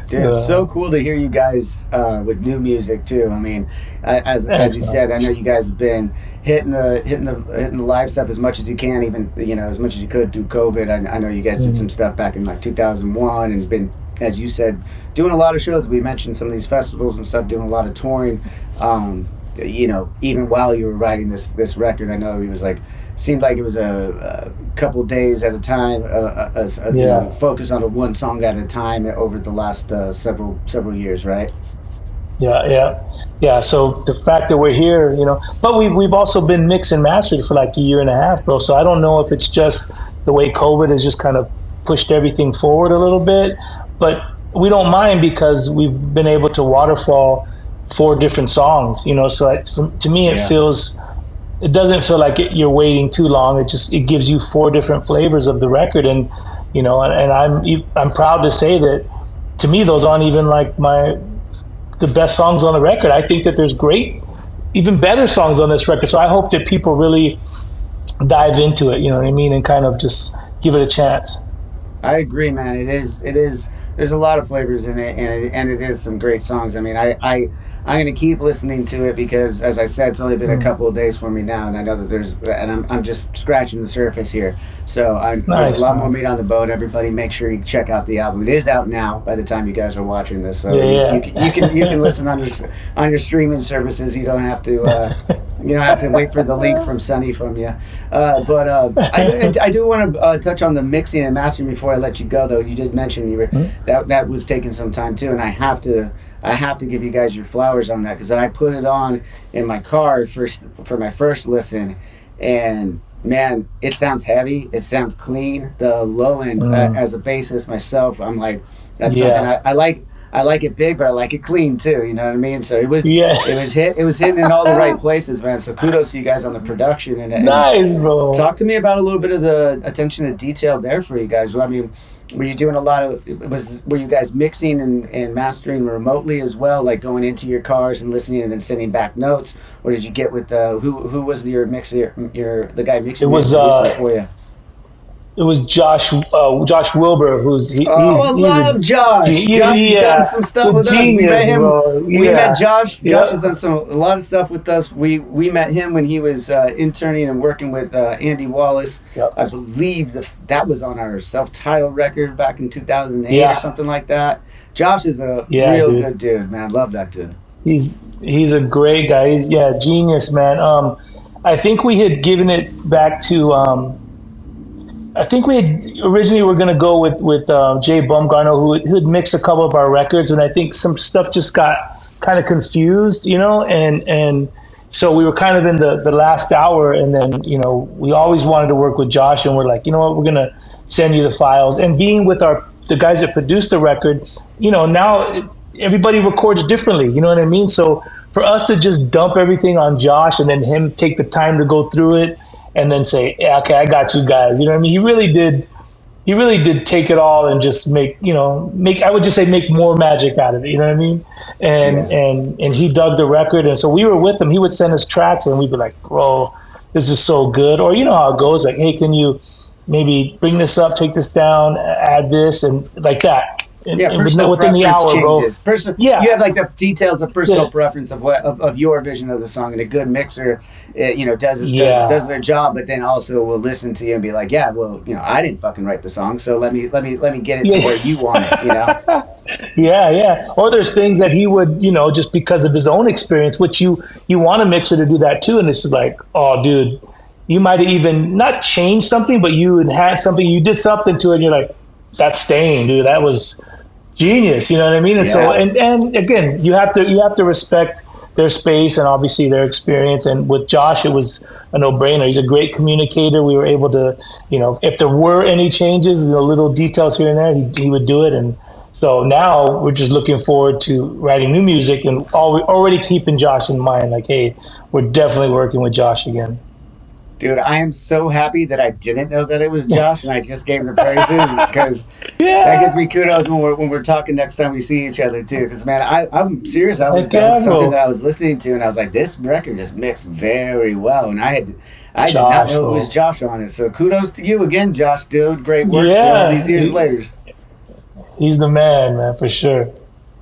Dude, it's so cool to hear you guys with new music too. I mean, as Thanks, you man. said, I know you guys have been hitting the live stuff as much as you can, even as much as you could through COVID. I know you guys did some stuff back in like 2001 and been, as you said, doing a lot of shows. We mentioned some of these festivals and stuff, doing a lot of touring. Even while you were writing this record, I know it was like seemed like it was a couple days at a time, focus on one song at a time over the last several years, right? Yeah. So the fact that we're here, but we've also been mixed and mastered for like a year and a half, bro. So I don't know if it's just the way COVID has just kind of pushed everything forward a little bit, but we don't mind because we've been able to waterfall 4 different songs. So to me, it doesn't feel like you're waiting too long. It gives you 4 different flavors of the record, and I'm proud to say that to me those aren't even like the best songs on the record. I think that there's great, even better songs on this record. So I hope that people really dive into it, you know what I mean, and kind of just give it a chance. I agree, man. It is. There's a lot of flavors in it, and it is some great songs. I mean, I'm gonna keep listening to it because, as I said, it's only been a couple of days for me now, and I know that I'm just scratching the surface here. So there's a lot more meat on the bone. Everybody, make sure you check out the album. It is out now by the time you guys are watching this, so you can listen on your streaming services. You don't have to wait for the link from Sonny from you. I do want to touch on the mixing and mastering before I let you go, though. You did mention you were that was taking some time too, and I have to give you guys your flowers on that because I put it on in my car for my first listen, and man, it sounds heavy. It sounds clean. The low end, as a bassist myself, I'm like, that's something I like. I like it big, but I like it clean too. You know what I mean? So it was hitting in all the right places, man. So kudos to you guys on the production and nice, bro. Talk to me about a little bit of the attention to detail there for you guys. I mean, were you doing a lot of were you guys mixing and mastering remotely as well, like going into your cars and listening and then sending back notes, or did you get with who was your mixer, the guy mixing for you? It was Josh Wilbur, I love Josh. Josh has done some stuff with us. We met him. We met Josh. Josh has done a lot of stuff with us. We met him when he was interning and working with Andy Wallace. Yep. I believe that was on our self-titled record back in 2008 or something like that. Josh is a real good dude, man. Love that dude. He's a great guy. He's genius, man. I think we had given it back to. I think we had originally were going to go with Jay Bumgarner, who had mixed a couple of our records, and I think some stuff just got kind of confused, and so we were kind of in the last hour, and then we always wanted to work with Josh, and we're like, you know what, we're going to send you the files. And being with the guys that produced the record, now everybody records differently, you know what I mean? So for us to just dump everything on Josh and then him take the time to go through it and then say, yeah, okay, I got you guys. You know what I mean? He really did take it all and just make more magic out of it. You know what I mean? And he dug the record. And so we were with him. He would send us tracks and we'd be like, bro, this is so good. Or, how it goes. Like, hey, can you maybe bring this up, take this down, add this, and like that. Within the hour, changes. You have like the details of personal preference of your vision of the song, and a good mixer, does their job, but then also will listen to you and be like, I didn't fucking write the song, so let me get it to where you want it, Yeah. Or there's things that he would, just because of his own experience, which you want a mixer to do that too, and it's like, oh, dude, you might have even not changed something, but you had something, you did something to it, and you're like, that's staying, dude. That was genius, you know what I mean? And so, and again, you have to respect their space and obviously their experience. And with Josh, it was a no-brainer. He's a great communicator. We were able to, if there were any changes, little details here and there, he would do it. And so now we're just looking forward to writing new music and already keeping Josh in mind. Like, hey, we're definitely working with Josh again. Dude, I am so happy that I didn't know that it was Josh and I just gave the praises because that gives me kudos when we're talking next time we see each other too. Because man, I'm serious. That was something that I was listening to and I was like, this record just mixed very well, and I did not know it was Josh on it. So kudos to you again, Josh, dude. Great work still all these years later. He's the man, for sure.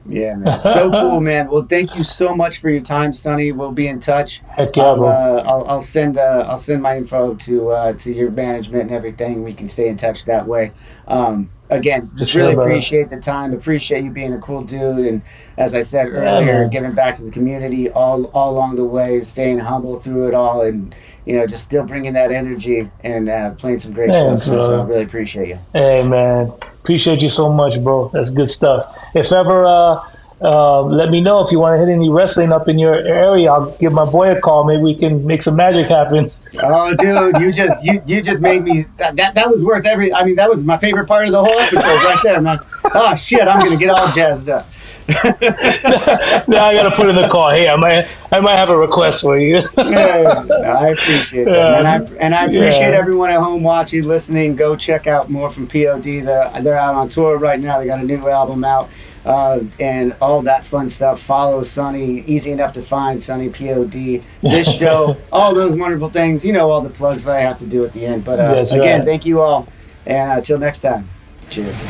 Yeah, man. So cool, man. Well, thank you so much for your time, Sonny. We'll be in touch. Heck yeah, bro. I'll send my info to your management and everything. We can stay in touch that way. Again, just really appreciate the time. Appreciate you being a cool dude, and as I said earlier, giving back to the community all along the way, staying humble through it all, and just still bringing that energy and playing some great shows. So I really appreciate you. Hey, man. Appreciate you so much, bro. That's good stuff. If ever, let me know if you want to hit any wrestling up in your area. I'll give my boy a call. Maybe we can make some magic happen. Oh, dude, you just made me. That was worth every. I mean, that was my favorite part of the whole episode right there, man. Oh shit, I'm gonna get all jazzed up. Now I gotta put in the call. Hey, I might have a request for you. I appreciate that, and I appreciate everyone at home watching, listening. Go check out more from P.O.D. They're out on tour right now. They got a new album out, and all that fun stuff. Follow Sonny, easy enough to find, Sonny P.O.D. This show, all those wonderful things. All the plugs that I have to do at the end. But again, thank you all, and until next time, cheers.